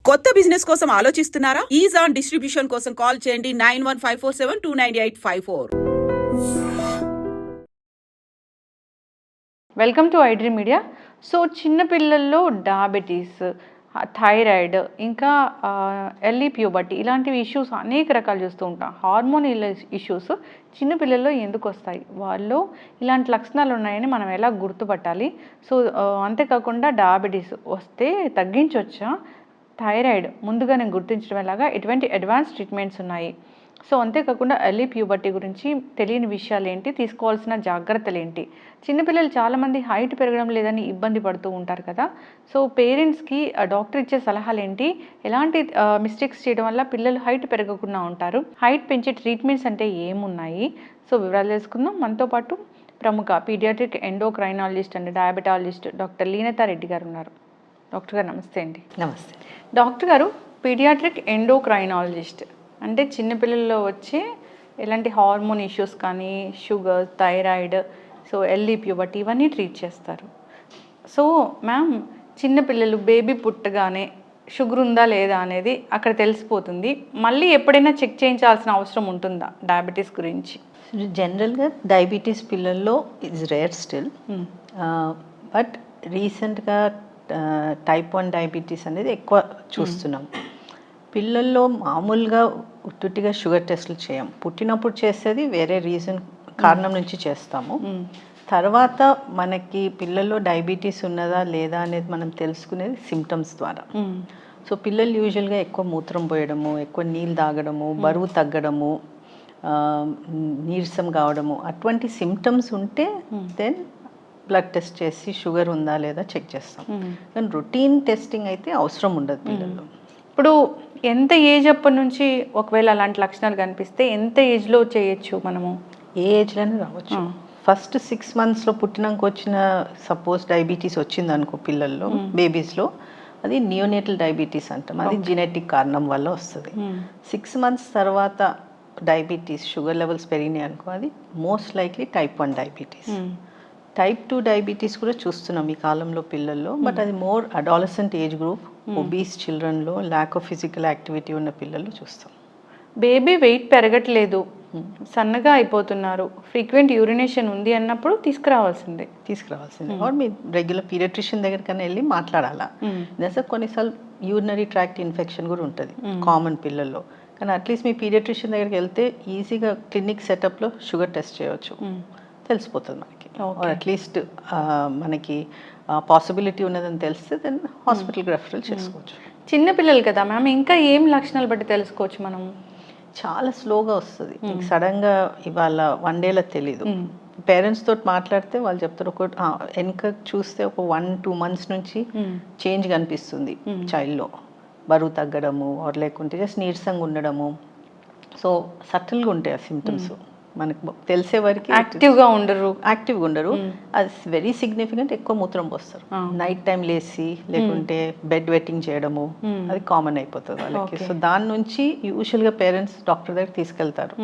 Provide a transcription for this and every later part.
కొత్త బిజినెస్ కోసం ఆలోచిస్తున్నారా? ఈజ్ ఆన్ డిస్ట్రిబ్యూషన్ కోసం కాల్ చేయండి 9154729854. Welcome to iDream media. So చిన్నపిల్లల్లో డయాబెటీస్, థైరాయిడ్, ఇంకా ఎర్లీ ప్యూబర్టీ ఇలాంటివి ఇష్యూస్ అనేక రకాలు చూస్తూ ఉంటాం. హార్మోనల్ ఇష్యూస్ చిన్నపిల్లల్లో ఎందుకు వస్తాయి, వాళ్ళు ఇలాంటి లక్షణాలు ఉన్నాయని మనం ఎలా గుర్తుపట్టాలి? సో అంతేకాకుండా డయాబెటీస్ వస్తే తగ్గించవచ్చా? థైరాయిడ్ ముందుగానే గుర్తించడం ఎలాగా? ఎటువంటి అడ్వాన్స్ ట్రీట్మెంట్స్ ఉన్నాయి? సో అంతేకాకుండా ఎర్లీ ప్యూబర్టీ గురించి తెలియని విషయాలు ఏంటి, తీసుకోవాల్సిన జాగ్రత్తలు ఏంటి? చిన్నపిల్లలు చాలామంది హైట్ పెరగడం లేదని ఇబ్బంది పడుతూ ఉంటారు కదా. సో పేరెంట్స్కి డాక్టర్ ఇచ్చే సలహాలు ఏంటి? ఎలాంటి మిస్టేక్స్ చేయడం వల్ల పిల్లలు హైట్ పెరగకుండా ఉంటారు? హైట్ పెంచే ట్రీట్మెంట్స్ అంటే ఏమున్నాయి? సో వివరాలు తెలుసుకుందాం. మనతో పాటు ప్రముఖ pediatric endocrinologist and diabetologist doctor Leenatha Reddy గారు ఉన్నారు. డాక్టర్ గారు నమస్తే అండి. నమస్తే డాక్టర్ గారు, పీడియాట్రిక్ ఎండోక్రైనాలజిస్ట్ అంటే చిన్నపిల్లల్లో వచ్చే ఎలాంటి హార్మోన్ ఇష్యూస్ కానీ, sugar, thyroid, so early puberty ఇవన్నీ ట్రీట్ చేస్తారు. సో మ్యామ్, చిన్నపిల్లలు బేబీ పుట్టగానే షుగర్ ఉందా లేదా అనేది అక్కడ తెలిసిపోతుంది. మళ్ళీ ఎప్పుడైనా చెక్ చేయించాల్సిన అవసరం ఉంటుందా డయాబెటీస్ గురించి? జనరల్గా డయాబెటీస్ పిల్లల్లో ఇస్ రేర్ స్టిల్, బట్ రీసెంట్గా టైప్ 1 డయాబెటీస్ అనేది ఎక్కువ చూస్తున్నాం. పిల్లల్లో మామూలుగా ఉట్టుటిగా షుగర్ టెస్టులు చేయం. పుట్టినప్పుడు చేసేది వేరే కారణం నుంచి చేస్తాము. తర్వాత మనకి పిల్లల్లో డయాబెటీస్ ఉన్నదా లేదా అనేది మనం తెలుసుకునేది సిమ్టమ్స్ ద్వారా. సో పిల్లలు యూజువల్గా ఎక్కువ మూత్రం పోయడము, ఎక్కువ నీళ్ళు తాగడము, బరువు తగ్గడము, నీరసం కావడము, అటువంటి సిమ్టమ్స్ ఉంటే దెన్ బ్లడ్ టెస్ట్ చేసి షుగర్ ఉందా లేదా చెక్ చేస్తాం. కానీ రొటీన్ టెస్టింగ్ అయితే అవసరం ఉండదు పిల్లల్లో. ఇప్పుడు ఎంత ఏజ్ అప్పటి నుంచి ఒకవేళ అలాంటి లక్షణాలు కనిపిస్తే ఎంత ఏజ్లో చేయొచ్చు మనము? ఏ ఏజ్లోనే రావచ్చు. ఫస్ట్ 6 monthsలో పుట్టినాక వచ్చిన సపోజ్ డయాబెటీస్ వచ్చింది అనుకో పిల్లల్లో, బేబీస్లో, అది నియోనేటల్ డయాబెటీస్ అంటాం. అది జెనెటిక్ కారణం వల్ల వస్తుంది. 6 months తర్వాత డయాబెటీస్ షుగర్ లెవెల్స్ పెరిగినాయి అనుకో, అది most likely type 1 diabetes. Type 2 diabetes కూడా చూస్తున్నాం ఈ కాలంలో పిల్లల్లో, బట్ అది more adolescent age group, obese చిల్డ్రన్లో, ల్యాక్ ఆఫ్ ఫిజికల్ యాక్టివిటీ ఉన్న పిల్లలు చూస్తాం. బేబీ వెయిట్ పెరగట్లేదు, సన్నగా అయిపోతున్నారు, ఫ్రీక్వెంట్ యూరినేషన్ ఉంది అన్నప్పుడు తీసుకురావాల్సిందే. ఆర్ మీ రెగ్యులర్ పీడియాట్రిషియన్ దగ్గరికైనా వెళ్ళి మాట్లాడాలా. దశ కొన్నిసార్లు యూరినరీ ట్రాక్ట్ ఇన్ఫెక్షన్ కూడా ఉంటుంది కామన్ పిల్లల్లో. కానీ అట్లీస్ట్ మీ పీడియాట్రిషియన్ దగ్గరికి వెళ్తే ఈజీగా క్లినిక్ సెటప్లో షుగర్ టెస్ట్ చేయవచ్చు, తెలిసిపోతుంది మనకి. అట్లీస్ట్ మనకి పాసిబిలిటీ ఉన్నదని తెలిస్తే దెన్ హాస్పిటల్కి రెఫరల్ చేసుకోవచ్చు. చిన్నపిల్లలు కదా మ్యామ్, ఇంకా ఏం లక్షణాలు బట్టి తెలుసుకోవచ్చు మనం? చాలా స్లోగా వస్తుంది, సడన్గా ఇవాళ 1 dayలో తెలీదు. పేరెంట్స్ తోటి మాట్లాడితే వాళ్ళు చెప్తారు, ఒక వెనక చూస్తే ఒక 1-2 months నుంచి చేంజ్ కనిపిస్తుంది చైల్డ్లో. బరువు తగ్గడము, లేకుంటే జస్ట్ నీరసంగా ఉండడము. సో సటిల్గా ఉంటాయి ఆ సిమ్టమ్స్. మనకు తెలిసే వరకు యాక్టివ్గా ఉండరు. అది వెరీ సిగ్నిఫికెంట్. ఎక్కువ మూత్రం పోస్తారు, నైట్ టైం లేచి, లేకుంటే బెడ్ వెట్టింగ్ చేయడము, అది కామన్ అయిపోతుంది వాళ్ళకి. సో దాని నుంచి యూజువల్గా పేరెంట్స్ డాక్టర్ దగ్గర తీసుకెళ్తారు.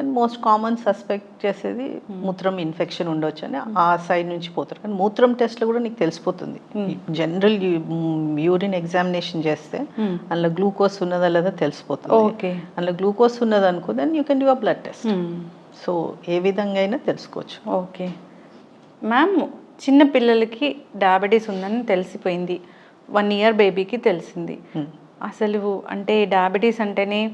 అండ్ మోస్ట్ కామన్ సస్పెక్ట్ చేసేది మూత్రం ఇన్ఫెక్షన్ ఉండొచ్చు అని ఆ సైడ్ నుంచి పోతారు. కానీ మూత్రం టెస్ట్లో కూడా నీకు తెలిసిపోతుంది. జనరల్ యూరిన్ ఎగ్జామినేషన్ చేస్తే అందులో గ్లూకోజ్ ఉన్నదా లేదా తెలిసిపోతుంది. అందులో గ్లూకోజ్ ఉన్నది అనుకో, then you can do a blood test. So ఏ విధంగా అయినా తెలుసుకోవచ్చు. ఓకే మ్యామ్, చిన్న పిల్లలకి డయాబెటీస్ ఉందని తెలిసిపోయింది, 1 year బేబీకి తెలిసింది. అసలు అంటే డయాబెటీస్ అంటేనే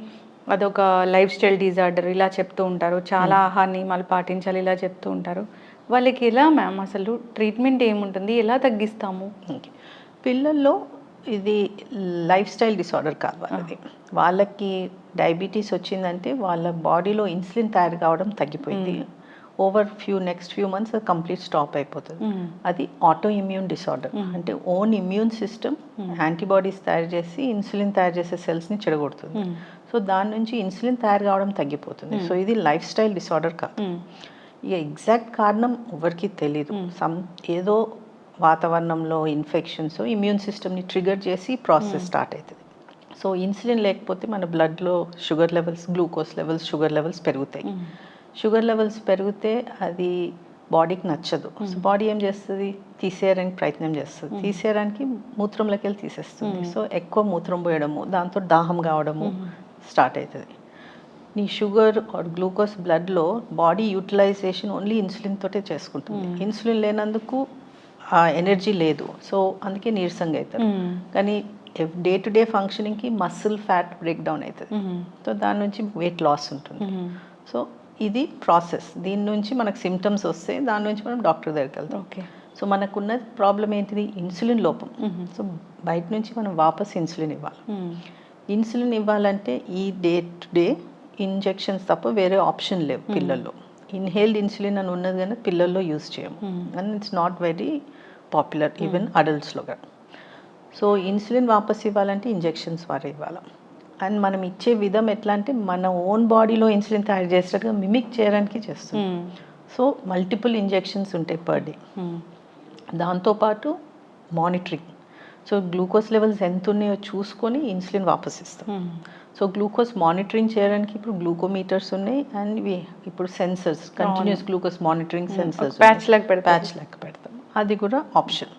అదొక లైఫ్ స్టైల్ డిజార్డర్ ఇలా చెప్తూ ఉంటారు, చాలా ఆహార నియమాలు పాటించాలి ఇలా చెప్తూ ఉంటారు. వాళ్ళకి ఎలా మ్యామ్ అసలు ట్రీట్మెంట్ ఏముంటుంది, ఎలా తగ్గిస్తాము? పిల్లల్లో ఇది లైఫ్ స్టైల్ డిసార్డర్ కాదు వాళ్ళది. వాళ్ళకి డయాబెటీస్ వచ్చిందంటే వాళ్ళ బాడీలో ఇన్సులిన్ తయారు కావడం తగ్గిపోయింది. ఓవర్ నెక్స్ట్ ఫ్యూ మంత్స్ అది కంప్లీట్ స్టాప్ అయిపోతుంది. అది ఆటో ఇమ్యూన్ డిసార్డర్. అంటే ఓన్ ఇమ్యూన్ సిస్టమ్ యాంటీబాడీస్ తయారు చేసి ఇన్సులిన్ తయారు చేసే సెల్స్ని చెడగొడుతుంది. సో దాని నుంచి ఇన్సులిన్ తయారు కావడం తగ్గిపోతుంది. సో ఇది లైఫ్ స్టైల్ డిసార్డర్ కాదు. ఇక ఎగ్జాక్ట్ కారణం ఎవరికి తెలీదు. ఏదో వాతావరణంలో ఇన్ఫెక్షన్స్ ఇమ్యూన్ సిస్టమ్ని ట్రిగర్ చేసి ప్రాసెస్ స్టార్ట్ అవుతుంది. సో ఇన్సులిన్ లేకపోతే మన బ్లడ్లో sugar levels, glucose levels, sugar levels పెరుగుతాయి. షుగర్ లెవెల్స్ పెరిగితే అది బాడీకి నచ్చదు. సో బాడీ ఏం చేస్తుంది, తీసేయడానికి ప్రయత్నం చేస్తుంది. తీసేయడానికి మూత్రంలోకి వెళ్ళి తీసేస్తుంది. సో ఎక్కువ మూత్రం పోయడము, దాంతో దాహం కావడము స్టార్ట్ అవుతుంది. నీ షుగర్ ఆర్ గ్లూకోజ్ బ్లడ్లో బాడీ యూటిలైజేషన్ ఓన్లీ ఇన్సులిన్ తోటే చేసుకుంటుంది. ఇన్సులిన్ లేనందుకు ఆ ఎనర్జీ లేదు. సో అందుకే నీరసంగా అవుతారు. కానీ డే టు డే ఫంక్షనింగ్కి మసిల్ ఫ్యాట్ బ్రేక్ డౌన్ అవుతుంది. సో దాని నుంచి వెయిట్ లాస్ ఉంటుంది. సో ఇది ప్రాసెస్. దీని నుంచి మనకు సిమ్టమ్స్ వస్తే దాని నుంచి మనం డాక్టర్ దగ్గరికి వెళ్తాం. సో మనకున్న ప్రాబ్లం ఏంటిది, ఇన్సులిన్ లోపం. సో బయట నుంచి మనం వాపస్ ఇన్సులిన్ ఇవ్వాలి. ఇన్సులిన్ ఇవ్వాలంటే ఈ డే టు డే ఇంజెక్షన్స్ తప్ప వేరే ఆప్షన్ లేవు పిల్లల్లో. ఇన్హేల్డ్ ఇన్సులిన్ అని ఉన్నది కానీ పిల్లల్లో యూజ్ చేయము. And it's not very popular even అడల్ట్స్లో కూడా. సో ఇన్సులిన్ వాపస్ ఇవ్వాలంటే ఇంజెక్షన్స్ ద్వారా ఇవ్వాలి. అండ్ మనం ఇచ్చే విధం ఎట్లా అంటే మన ఓన్ బాడీలో ఇన్సులిన్ తయారు చేసేటట్టుగా మిమిక్ చేయడానికి చేస్తుంది. సో మల్టిపుల్ ఇంజెక్షన్స్ ఉంటాయి పర్ డే. దాంతోపాటు మానిటరింగ్. సో గ్లూకోజ్ లెవెల్స్ ఎంత ఉన్నాయో చూసుకొని ఇన్సులిన్ వాపస్ ఇస్తాం. సో గ్లూకోజ్ మానిటరింగ్ చేయడానికి ఇప్పుడు గ్లూకోమీటర్స్ ఉన్నాయి. అండ్ ఇప్పుడు sensors, continuous glucose monitoring sensors patch లెక్క పెడతాం. అది కూడా ఆప్షన్.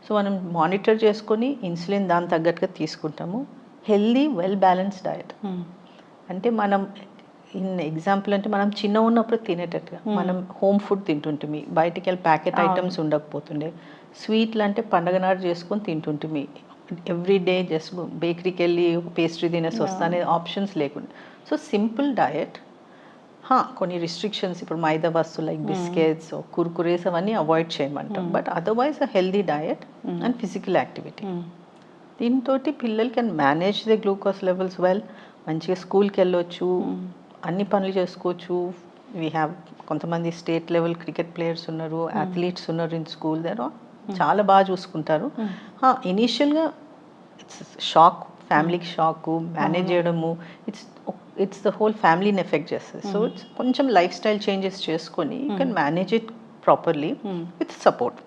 సో మనం మానిటర్ చేసుకొని ఇన్సులిన్ దాని తగ్గట్టుగా తీసుకుంటాము. హెల్దీ వెల్ బ్యాలెన్స్డ్ డయట్ అంటే మనం ఎగ్జాంపుల్ అంటే మనం చిన్న ఉన్నప్పుడు తినేటట్టుగా మనం హోమ్ ఫుడ్ తింటుంటిమి. బయటికి వెళ్ళి ప్యాకెట్ ఐటమ్స్ ఉండకపోతుండే. స్వీట్లు అంటే పండగ నాడు చేసుకొని తింటుంటిమి. ఎవ్రీ డే జస్ట్ బేకరీకి వెళ్ళి పేస్ట్రీ తినేసి వస్తా అనే ఆప్షన్స్ లేకుండా. సో సింపుల్ డయట్, కొన్ని రిస్ట్రిక్షన్స్, ఇప్పుడు మైదా వస్తువులు లైక్ బిస్కెట్స్, కుర్కురేస్ అవన్నీ అవాయిడ్ చేయమంటాం. But otherwise healthy diet and physical activity. దీంతో పిల్లలు can manage the glucose levels well. మంచిగా స్కూల్కి వెళ్ళొచ్చు, అన్ని పనులు చేసుకోవచ్చు. వీ హ్యావ్ కొంతమంది స్టేట్ లెవెల్ క్రికెట్ ప్లేయర్స్ ఉన్నారు, అథ్లీట్స్ ఉన్నారు ఇన్ స్కూల్. దగ్గర చాలా బాగా చూసుకుంటారు. ఇనీషియల్గా ఇట్స్ షాక్, ఫ్యామిలీకి షాక్ మేనేజ్ చేయడము, ఇట్స్ ద హోల్ ఫ్యామిలీని ఎఫెక్ట్ చేస్తుంది. సో ఇట్స్ కొంచెం లైఫ్ స్టైల్ చేంజెస్ చేసుకొని you can manage it properly with support.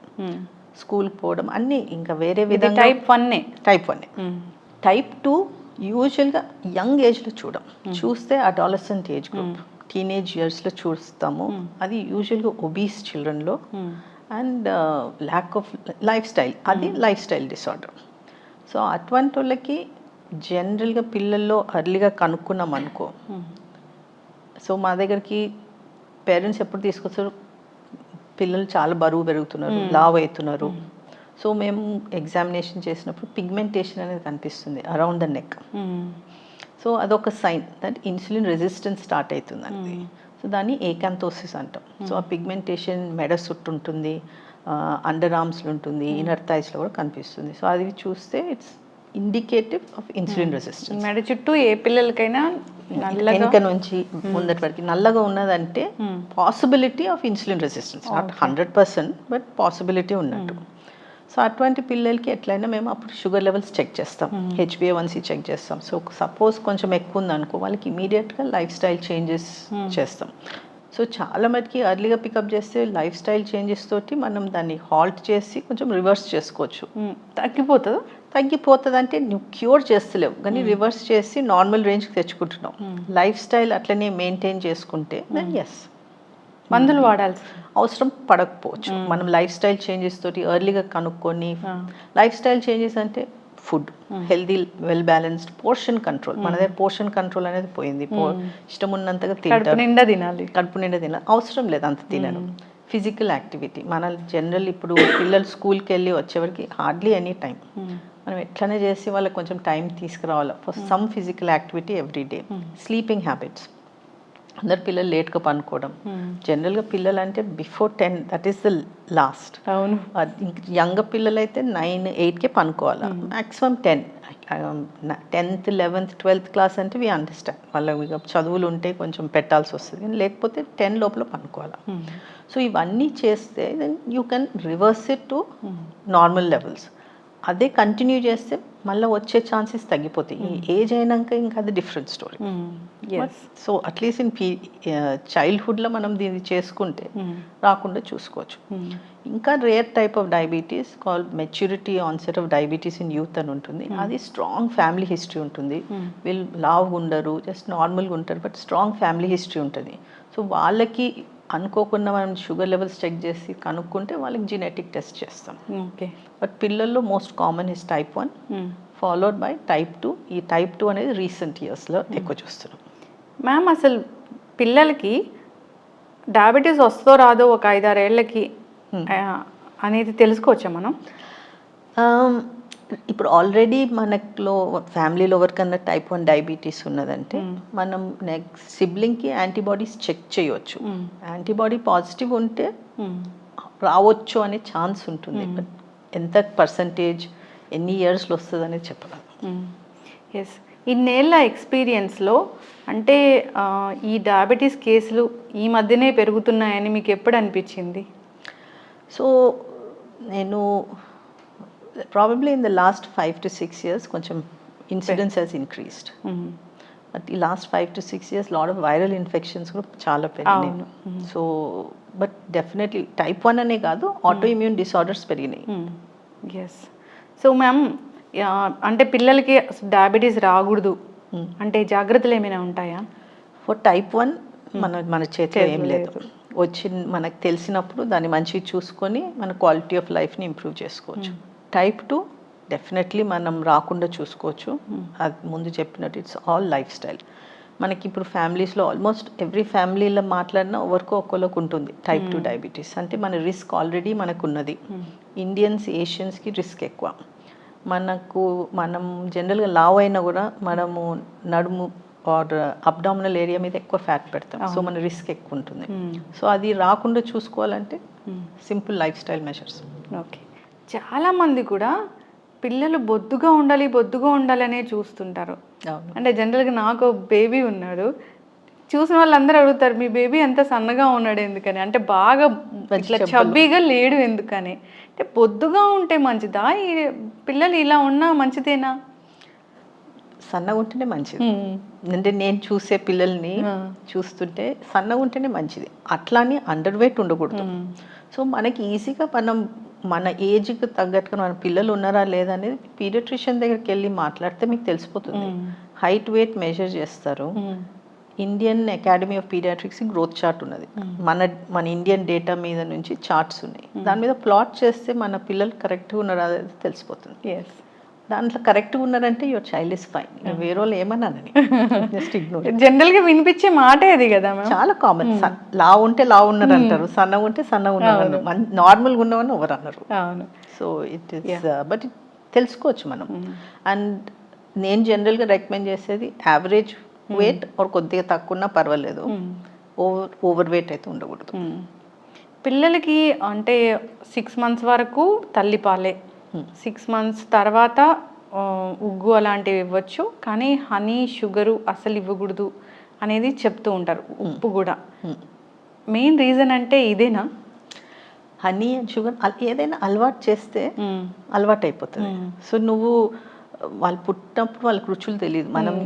స్కూల్కి పోవడం అన్నీ ఇంకా వేరే విధంగా. టైప్ 1. టైప్ 2 యూజువల్గా యంగ్ ఏజ్లో చూస్తే అడాలసెంట్ ఏజ్ గ్రూప్, టీనేజ్ ఇయర్స్లో చూస్తాము. అది యూజువల్గా ఒబీస్ చిల్డ్రన్లో and lack of life style, అది లైఫ్ స్టైల్ డిసార్డర్. సో అటువంటి వాళ్ళకి జనరల్గా పిల్లల్లో అర్లీగా కనుక్కున్నాం అనుకో. సో మా దగ్గరికి పేరెంట్స్ ఎప్పుడు తీసుకొస్తారు, పిల్లలు చాలా బరువు పెరుగుతున్నారు, లావ్ అవుతున్నారు. సో మేము ఎగ్జామినేషన్ చేసినప్పుడు పిగ్మెంటేషన్ అనేది కనిపిస్తుంది అరౌండ్ ద నెక్. సో అదొక sign that insulin resistance start అవుతుందండి. సో దాన్ని ఏకాంతోసిస్ అంటాం. సో ఆ పిగ్మెంటేషన్ మెడ చుట్టూ ఉంటుంది, అండర్ ఆర్మ్స్లో ఉంటుంది, ఇన్నర్ థైస్లో కూడా కనిపిస్తుంది. సో అది చూస్తే it's indicative of insulin resistance. మెడ చుట్టూ ఏ పిల్లలకైనా వెనుక నుంచి ముందటి వరకు నల్లగా ఉన్నదంటే possibility of insulin resistance, not 100%, but possibility ఉన్నట్టు. సో అటువంటి పిల్లలకి ఎట్లయినా మేము అప్పుడు షుగర్ లెవెల్స్ చెక్ చేస్తాం, HbA1c చెక్ చేస్తాం. సో సపోజ్ కొంచెం ఎక్కువ ఉందనుకో వాళ్ళకి ఇమీడియట్గా లైఫ్ స్టైల్ చేంజెస్ చేస్తాం. సో చాలా మటుకి అర్లీగా పికప్ చేస్తే లైఫ్ స్టైల్ చేంజెస్ తోటి మనం దాన్ని హాల్ట్ చేసి కొంచెం రివర్స్ చేసుకోవచ్చు. తగ్గిపోతుంది అంటే నువ్వు క్యూర్ చేస్తలేవు కానీ రివర్స్ చేసి నార్మల్ రేంజ్కి తెచ్చుకుంటున్నావు. లైఫ్ స్టైల్ అట్లనే మెయింటైన్ చేసుకుంటే దెన్ ఎస్, మందులు వాడాల్సి అవసరం పడకపోవచ్చు. మనం లైఫ్ స్టైల్ చేంజెస్ తోటి ఎర్లీగా కనుక్కొని, లైఫ్ స్టైల్ చేంజెస్ అంటే food healthy well balanced, portion control. మన దగ్గర పోర్షన్ కంట్రోల్ అనేది పోయింది. ఇష్టం ఉన్నంతగా తింటారు, కడుపు నిండా తినాలి, అవసరం లేదు అంత తినడం. ఫిజికల్ యాక్టివిటీ మన జనరల్ ఇప్పుడు పిల్లలు స్కూల్కి వెళ్ళి వచ్చేవరకు హార్డ్లీ ఎనీ టైం మనం ఎట్లనే చేసి వాళ్ళకి కొంచెం టైం తీసుకురావాలి for some physical activity every day. Sleeping habits, అందరు పిల్లలు లేట్గా పనుకోవడం. జనరల్గా పిల్లలు అంటే before 10 that is the last. అవును, యంగ్ పిల్లలు అయితే 9, 8కే పనుకోవాలి, maximum 10. 10th, 11th, 12th class అంటే వీ అండర్స్టాండ్, వాళ్ళకి చదువులు ఉంటే కొంచెం పెట్టాల్సి వస్తుంది, కానీ లేకపోతే 10 లోపల పనుకోవాలి. సో ఇవన్నీ చేస్తే then you can reverse it to normal levels. అదే కంటిన్యూ చేస్తే మళ్ళీ వచ్చే ఛాన్సెస్ తగ్గిపోతాయి. ఈ ఏజ్ అయినాక ఇంకా అది different story. So at least in చైల్డ్హుడ్లో మనం దీన్ని చేసుకుంటే రాకుండా చూసుకోవచ్చు. ఇంకా rare type of diabetes called maturity onset of diabetes in youth అని ఉంటుంది. అది స్ట్రాంగ్ ఫ్యామిలీ హిస్టరీ ఉంటుంది. వీళ్ళు లావుగా ఉండరు, జస్ట్ నార్మల్గా ఉంటారు, బట్ స్ట్రాంగ్ ఫ్యామిలీ హిస్టరీ ఉంటుంది. సో వాళ్ళకి అనుకోకుండా మనం షుగర్ లెవెల్స్ చెక్ చేసి కనుక్కుంటే వాళ్ళకి జీనెటిక్ టెస్ట్ చేస్తాం. ఓకే. బట్ పిల్లల్లో most common is type 1 followed by type 2. ఈ టైప్ 2 అనేది రీసెంట్ ఇయర్స్లో ఎక్కువ చూస్తున్నాం. మ్యామ్ అసలు పిల్లలకి డయాబెటీస్ వస్తుందో రాదో ఒక 5-6 ఏళ్ళకి అనేది తెలుసుకోవచ్చా మనం? ఇప్పుడు ఆల్రెడీ మనలో ఫ్యామిలీలో ఎవరికన్నా టైప్ 1 డయాబెటీస్ ఉన్నదంటే మనం నెక్స్ట్ సిబ్లింగ్కి యాంటీబాడీస్ చెక్ చేయవచ్చు. యాంటీబాడీ పాజిటివ్ ఉంటే రావచ్చు అనే ఛాన్స్ ఉంటుంది. బట్ ఎంత పర్సంటేజ్ ఎన్ని ఇయర్స్లో వస్తుంది అనేది చెప్పగలను. ఎస్, ఇన్నేళ్ళ ఎక్స్పీరియన్స్లో అంటే ఈ డయాబెటీస్ కేసులు ఈ మధ్యనే పెరుగుతున్నాయని మీకు ఎప్పుడు అనిపించింది? సో నేను probably in the last 5 to 6 years కొంచెం ఇన్సిడెన్స్ హెస్ ఇంక్రీస్డ్. బట్ ఈ last 5 to 6 years lot of viral infections కూడా చాలా పెరిగినాయి. సో బట్ డెఫినెట్లీ టైప్ 1 అనే కాదు, ఆటో ఇమ్యూన్ డిసార్డర్స్ పెరిగినాయి. ఎస్. సో మ్యామ్ అంటే పిల్లలకి డయాబెటీస్ రాకూడదు అంటే జాగ్రత్తలు ఏమైనా ఉంటాయా? ఫర్ టైప్ 1 మన చేతిలో ఏం లేదు. వచ్చి మనకు తెలిసినప్పుడు దాన్ని మంచిగా చూసుకొని మన క్వాలిటీ ఆఫ్ లైఫ్ని ఇంప్రూవ్ చేసుకోవచ్చు. టైప్ 2 డెఫినెట్లీ మనం రాకుండా చూసుకోవచ్చు. అది ముందు చెప్పినట్టు ఇట్స్ ఆల్ లైఫ్ స్టైల్. మనకి ఇప్పుడు ఫ్యామిలీస్లో ఆల్మోస్ట్ ఎవ్రీ ఫ్యామిలీలో మాట్లాడినా ఒకరికి ఉంటుంది టైప్ 2 డయాబెటీస్. అంటే మన రిస్క్ ఆల్రెడీ మనకు ఉన్నది. ఇండియన్స్, ఏషియన్స్కి రిస్క్ ఎక్కువ. మనం జనరల్గా లావ్ అయినా కూడా మనము నడుము ఆర్ అబ్డామినల్ ఏరియా మీద ఎక్కువ ఫ్యాట్ పెడతాం. సో మన రిస్క్ ఎక్కువ ఉంటుంది. సో అది రాకుండా చూసుకోవాలంటే simple life style measures. Okay. చాలామంది కూడా పిల్లలు బొద్దుగా ఉండాలి అనే చూస్తుంటారు. అంటే జనరల్గా నాకు బేబీ ఉన్నాడు, చూసిన వాళ్ళందరూ అడుగుతారు మీ బేబీ అంత సన్నగా ఉన్నాడు ఎందుకని, అంటే బాగా ఇట్లా చబ్బీగా లేడు ఎందుకని. అంటే బొద్దుగా ఉంటే మంచిదా, ఈ పిల్లలు ఇలా ఉన్నా మంచిదేనా? సన్నగా ఉంటేనే మంచిది. అంటే నేను చూసే పిల్లల్ని చూస్తుంటే సన్నగా ఉంటేనే మంచిది. అట్లానే అండర్ వెయిట్ ఉండకూడదు. సో మనకి ఈజీగా మన ఏజ్కి తగ్గట్టుగా మన పిల్లలు ఉన్నారా లేదా అనేది పీడియాట్రిషియన్ దగ్గరికి వెళ్ళి మాట్లాడితే మీకు తెలిసిపోతుంది. హైట్ వెయిట్ మెజర్ చేస్తారు. Indian Academy of Pediatrics growth chart ఉన్నది. మన ఇండియన్ డేటా మీద నుంచి చార్ట్స్ ఉన్నాయి. దాని మీద ప్లాట్ చేస్తే మన పిల్లలు కరెక్ట్గా ఉన్నారా అనేది తెలిసిపోతుంది. దాంట్లో కరెక్ట్గా ఉన్నారంటే యువర్ చైల్డ్ ఇస్ ఫైన్. వేరే వాళ్ళు ఏమన్నానని జస్ట్ ఇగ్నోర్. జనరల్గా వినిపించే మాటే అది కదా, చాలా కామన్. లావు ఉంటే లావు ఉన్నారు అంటారు, సన్నగా ఉంటే సన్నగా ఉన్నారు, నార్మల్గా ఉన్నవని ఎవరు అన్నారు. సో ఇట్ ఈస్ బట్ తెలుసుకోవచ్చు మనం. అండ్ నేను జనరల్గా రికమెండ్ చేసేది యావరేజ్ వెయిట్ ఆర్ కొద్దిగా తక్కువ ఉన్నా పర్వాలేదు, ఓవర్ వెయిట్ అయితే ఉండకూడదు. పిల్లలకి అంటే 6 months వరకు తల్లిపాలే, 6 months తర్వాత ఉగ్గు అలాంటివి ఇవ్వచ్చు, కానీ హనీ, షుగరు అసలు ఇవ్వకూడదు అనేది చెప్తూ ఉంటారు. ఉప్పు కూడా మెయిన్ రీజన్ అంటే ఇదేనా? హనీ అండ్ షుగర్ ఏదైనా అలవాటు చేస్తే అలవాటు అయిపోతుంది. సో వాళ్ళు పుట్టినప్పుడు వాళ్ళకి రుచులు తెలియదు, మనం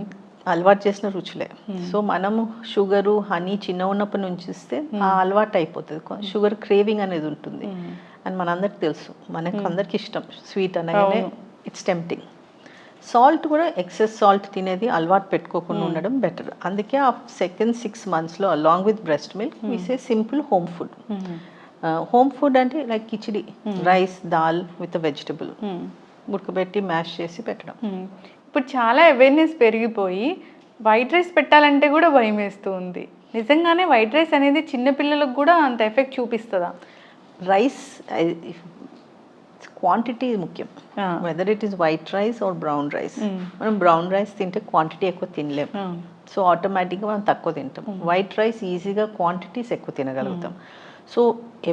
అలవాటు చేసిన రుచులే. సో మనము షుగరు, హనీ చిన్న ఉన్నప్పటి నుంచి ఇస్తే ఆ అలవాటు అయిపోతుంది. షుగర్ క్రేవింగ్ అనేది ఉంటుంది అని మనందరికి తెలుసు, మనకు అందరికి ఇష్టం స్వీట్ అనగానే ఇట్స్ టెంప్టింగ్. సాల్ట్ కూడా ఎక్సెస్ సాల్ట్ తినేది అలవాటు పెట్టుకోకుండా ఉండడం బెటర్. అందుకే ఆ సెకండ్ 6 monthsలో along with breast milk we say simple home food. Home food అంటే like khichdi, rice, dal with vegetable ఉడకబెట్టి మ్యాష్ చేసి పెట్టడం. ఇప్పుడు చాలా అవేర్నెస్ పెరిగిపోయి వైట్ రైస్ పెట్టాలంటే కూడా భయం వేస్తూ ఉంది. నిజంగానే వైట్ రైస్ అనేది చిన్నపిల్లలకు కూడా అంత ఎఫెక్ట్ చూపిస్తుందా? రైస్ క్వాంటిటీ ముఖ్యం, weather it is white rice or brown rice. మనం బ్రౌన్ రైస్ తింటే క్వాంటిటీ ఎక్కువ తినలేం, సో ఆటోమేటిక్గా మనం తక్కువ తింటాం. వైట్ రైస్ ఈజీగా క్వాంటిటీస్ ఎక్కువ తినగలుగుతాం. సో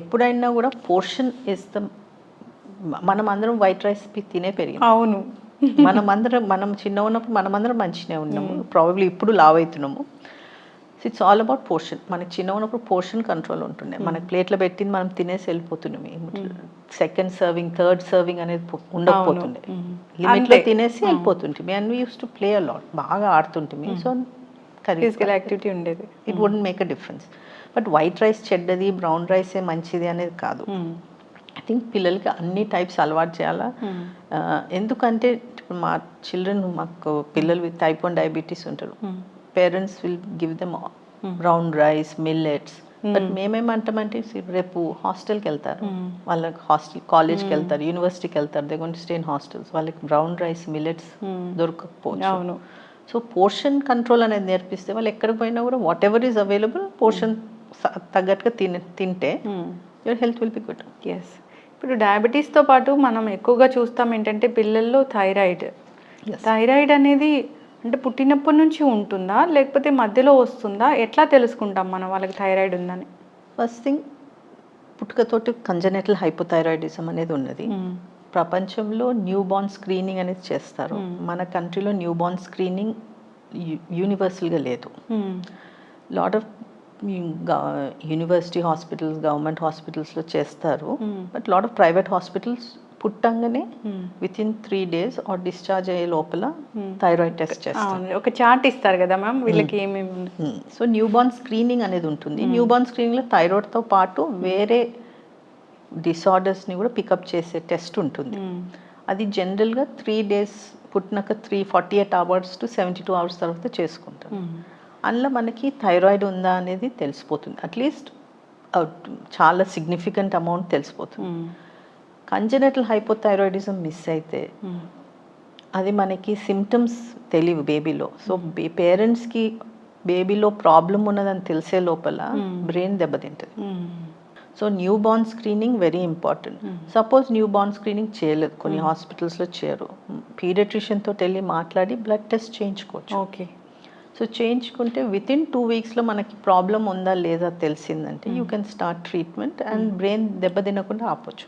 ఎప్పుడైనా కూడా పోర్షన్ ఇస్ ద, మనం అందరం వైట్ రైస్ తినే పెరిగాం. అవును, మనం చిన్న ఉన్నప్పుడు మనమందరం మంచిగా ఉన్నాము, ప్రాబబ్లీ ఇప్పుడు లావ్ అవుతున్నాము. It's all about portion. మనకి చిన్న ఉన్నప్పుడు పోర్షన్ కంట్రోల్ ఉంటుండే, మనకి ప్లేట్లో పెట్టింది మనం తినేసి వెళ్ళిపోతున్నాము. సెకండ్ సర్వింగ్, థర్డ్ సర్వింగ్ అనేది ఉండకపోతుండే, లిమిట్లో తినేసి వెళ్ళిపోతుంటే. And we use to play a lot, బాగా ఆడుతుంటే. సో ఫిజికల్ యాక్టివిటీ ఉండేది, it wouldn't make a difference. But white rice చెడ్డది, బ్రౌన్ రైసే మంచిది అనేది కాదు. ఐ థింక్ పిల్లలకి అన్ని టైప్స్ అలవాటు చేయాలా. ఎందుకంటే ఇప్పుడు మాకు పిల్లలు విత్ టైప్ 1 డయాబెటీస్ ఉంటారు. Parents will give them brown rice, millets, but మేమేమంటామంటే రేపు హాస్టల్కి వెళ్తారు, వాళ్ళకి కాలేజ్కి వెళ్తారు, యూనివర్సిటీకి వెళ్తారు, they going to stay in hostels, వాళ్ళకి బ్రౌన్ రైస్ మిల్లెట్స్ దొరకకపోవచ్చు. అవును. సో పోర్షన్ కంట్రోల్ అనేది నేర్పిస్తే వాళ్ళు ఎక్కడికి పోయినా కూడా whatever is available portion తగ్గట్టుగా తింటే your health will be good. Yes. ఇప్పుడు డయాబెటీస్తో పాటు మనం ఎక్కువగా చూస్తాం ఏంటంటే పిల్లల్లో థైరాయిడ్ అనేది అంటే పుట్టినప్పటి నుంచి ఉంటుందా లేకపోతే మధ్యలో వస్తుందా, ఎట్లా తెలుసుకుంటాం మనం వాళ్ళకి థైరాయిడ్ ఉందని? ఫస్ట్ థింగ్, పుట్టుకతోటి కంజనెటల్ హైపోథైరాయిడిజం అనేది ఉన్నది. ప్రపంచంలో న్యూ బార్న్ స్క్రీనింగ్ అనేది చేస్తారు. మన కంట్రీలో న్యూ బార్న్ స్క్రీనింగ్ యూనివర్సల్గా లేదు. Lot of university hospitals, government హాస్పిటల్స్లో చేస్తారు, but lot of private hospitals పుట్టంగానే within 3 days or discharge అయ్యే లోపల థైరాయిడ్ టెస్ట్ చేస్తారు. ఒక చార్ట్ ఇస్తారు కదా మ్యామ్ వీళ్ళకి ఏమేమి. సో న్యూ బార్న్ స్క్రీనింగ్ అనేది ఉంటుంది. న్యూ బార్న్ స్క్రీనింగ్లో థైరాయిడ్తో పాటు వేరే డిసార్డర్స్ని కూడా పికప్ చేసే టెస్ట్ ఉంటుంది. అది జనరల్గా 3 days పుట్టినాక 48 hours to 72 hours తర్వాత చేసుకుంటాం. అందులో మనకి థైరాయిడ్ ఉందా అనేది తెలిసిపోతుంది, అట్లీస్ట్ చాలా సిగ్నిఫికెంట్ అమౌంట్ తెలిసిపోతుంది. కంజనెటల్ హైపోథైరాయిడిజం మిస్ అయితే అది మనకి సిమ్టమ్స్ తెలియవు బేబీలో. సో పేరెంట్స్కి బేబీలో ప్రాబ్లం ఉన్నదని తెలిసే లోపల బ్రెయిన్ దెబ్బతింటుంది. So new born screening very important. Suppose new born screening చేయలేదు, కొన్ని హాస్పిటల్స్లో చేయరు, పీడియాట్రిషియన్తో వెళ్ళి మాట్లాడి బ్లడ్ టెస్ట్ చేయించుకోవచ్చు. ఓకే. సో చేయించుకుంటే విత్ ఇన్ 2 weeks మనకి ప్రాబ్లం ఉందా లేదా తెలిసిందంటే you can start treatment and brain దెబ్బతినకుండా ఆపొచ్చు.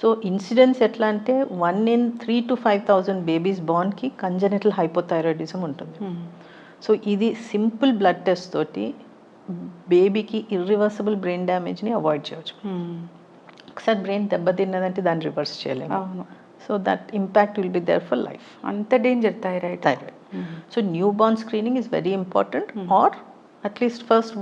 సో ఇన్సిడెన్స్ ఎట్లా అంటే 1 in 3,000 to 5,000 బేబీస్ బార్న్కి కంజనెటల్ హైపోథైరాయిడిజం ఉంటుంది. సో ఇది సింపుల్ బ్లడ్ టెస్ట్ తోటి బేబీకి ఇర్రివర్సిబుల్ బ్రెయిన్ డ్యామేజ్ని అవాయిడ్ చేయవచ్చు. ఒకసారి బ్రెయిన్ దెబ్బతిన్నదంటే దాన్ని రివర్స్ చేయలేము. So that impact will be there for life. అంత danger thyroid. So new born screening is very important. Or at least first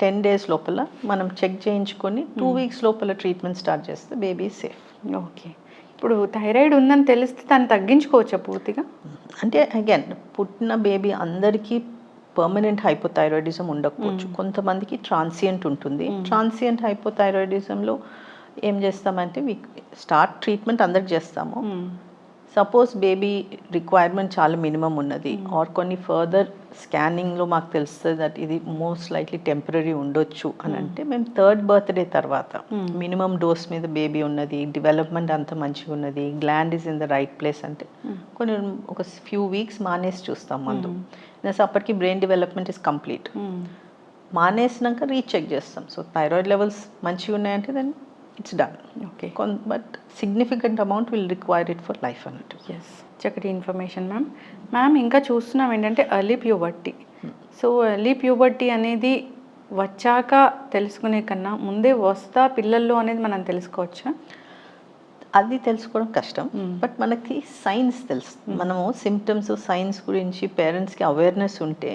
10 days లోపల మనం చెక్ చేయించుకొని 2 weeks లోపల ట్రీట్మెంట్ స్టార్ట్ చేస్తే బేబీ సేఫ్. ఓకే. ఇప్పుడు థైరాయిడ్ ఉందని తెలిస్తే దాన్ని తగ్గించుకోవచ్చా పూర్తిగా? అంటే అగైన్ పుట్టిన బేబీ అందరికీ పర్మనెంట్ హైపోథైరాయిడిజం ఉండకపోవచ్చు, కొంతమందికి ట్రాన్సియంట్ ఉంటుంది. ట్రాన్సియంట్ హైపోథైరాయిడిజంలో ఏం చేస్తామంటే స్టార్ట్ ట్రీట్మెంట్ అందరికి చేస్తాము. సపోజ్ బేబీ రిక్వైర్మెంట్ చాలా మినిమం ఉన్నది ఆర్ కొన్ని ఫర్దర్ స్కానింగ్లో మాకు తెలుస్తుంది దట్ ఇది మోస్ట్ లైక్లీ టెంపరీ ఉండొచ్చు అని అంటే మేము 3rd birthday తర్వాత మినిమం డోస్ మీద బేబీ ఉన్నది, డెవలప్మెంట్ అంత మంచిగా ఉన్నది, gland is in the right place అంటే కొన్ని ఒక ఫ్యూ వీక్స్ మానేసి చూస్తాం మందు. అప్పటికి బ్రెయిన్ డెవలప్మెంట్ ఈజ్ కంప్లీట్. మానేసినాక రీచెక్ చేస్తాం. సో థైరాయిడ్ లెవెల్స్ మంచిగా ఉన్నాయంటే then it's done. Okay. But significant amount will require it for life అన్నట్టు. ఎస్, చక్కటి ఇన్ఫర్మేషన్ మ్యామ్. ఇంకా చూస్తున్నాం ఏంటంటే early puberty. So early puberty అనేది వచ్చాక తెలుసుకునే కన్నా ముందే వస్తా పిల్లల్లో అనేది మనం తెలుసుకోవచ్చా? అది తెలుసుకోవడం కష్టం, బట్ మనకి సైన్స్ తెలుసు. మనము సిమ్టమ్స్ సైన్స్ గురించి పేరెంట్స్కి అవేర్నెస్ ఉంటే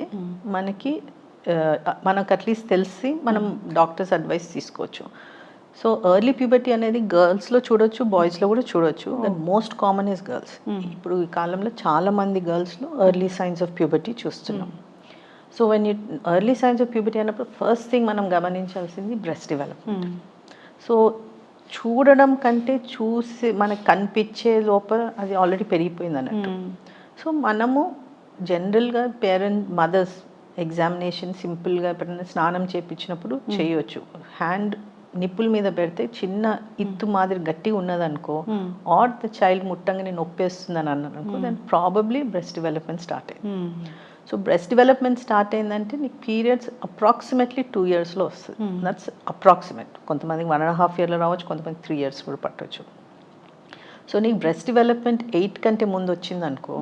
మనకు అట్లీస్ట్ తెలిసి మనం డాక్టర్స్ అడ్వైస్ తీసుకోవచ్చు. సో ఎర్లీ ప్యూబర్టీ అనేది గర్ల్స్లో చూడొచ్చు, బాయ్స్లో కూడా చూడొచ్చు. That most common is girls. ఇప్పుడు ఈ కాలంలో చాలామంది గర్ల్స్లో ఎర్లీ సైన్స్ ఆఫ్ ప్యూబర్టీ చూస్తున్నాం. So when you early science of puberty అన్నప్పుడు ఫస్ట్ థింగ్ మనం గమనించాల్సింది బ్రెస్ట్ డెవలప్మెంట్. సో చూడడం కంటే చూసి మనకు కనిపించే లోపల అది ఆల్రెడీ పెరిగిపోయింది అన్నట్టు. సో మనము జనరల్గా మదర్స్ ఎగ్జామినేషన్ సింపుల్గా ఎప్పుడైనా స్నానం చేయించినప్పుడు చేయొచ్చు. హ్యాండ్ నిప్పుల మీద పెడితే చిన్న ఇత్తు మాదిరి గట్టిగా ఉన్నదనుకో ఆర్ ద చైల్డ్ ముట్టంగా నేను నొప్పేస్తుందని అన్నాను అనుకో, దాని ప్రాబబ్లీ బ్రెస్ట్ డెవలప్మెంట్ స్టార్ట్ అయింది. సో బ్రెస్ట్ డెవలప్మెంట్ స్టార్ట్ అయిందంటే నీకు పీరియడ్స్ అప్రాక్సిమేట్లీ 2 yearsలో వస్తుంది. That's approximate. కొంతమందికి 1.5 yearలో రావచ్చు, కొంతమంది 3 years కూడా పట్టవచ్చు. సో నీకు బ్రెస్ట్ డెవలప్మెంట్ 8 కంటే ముందు వచ్చిందనుకో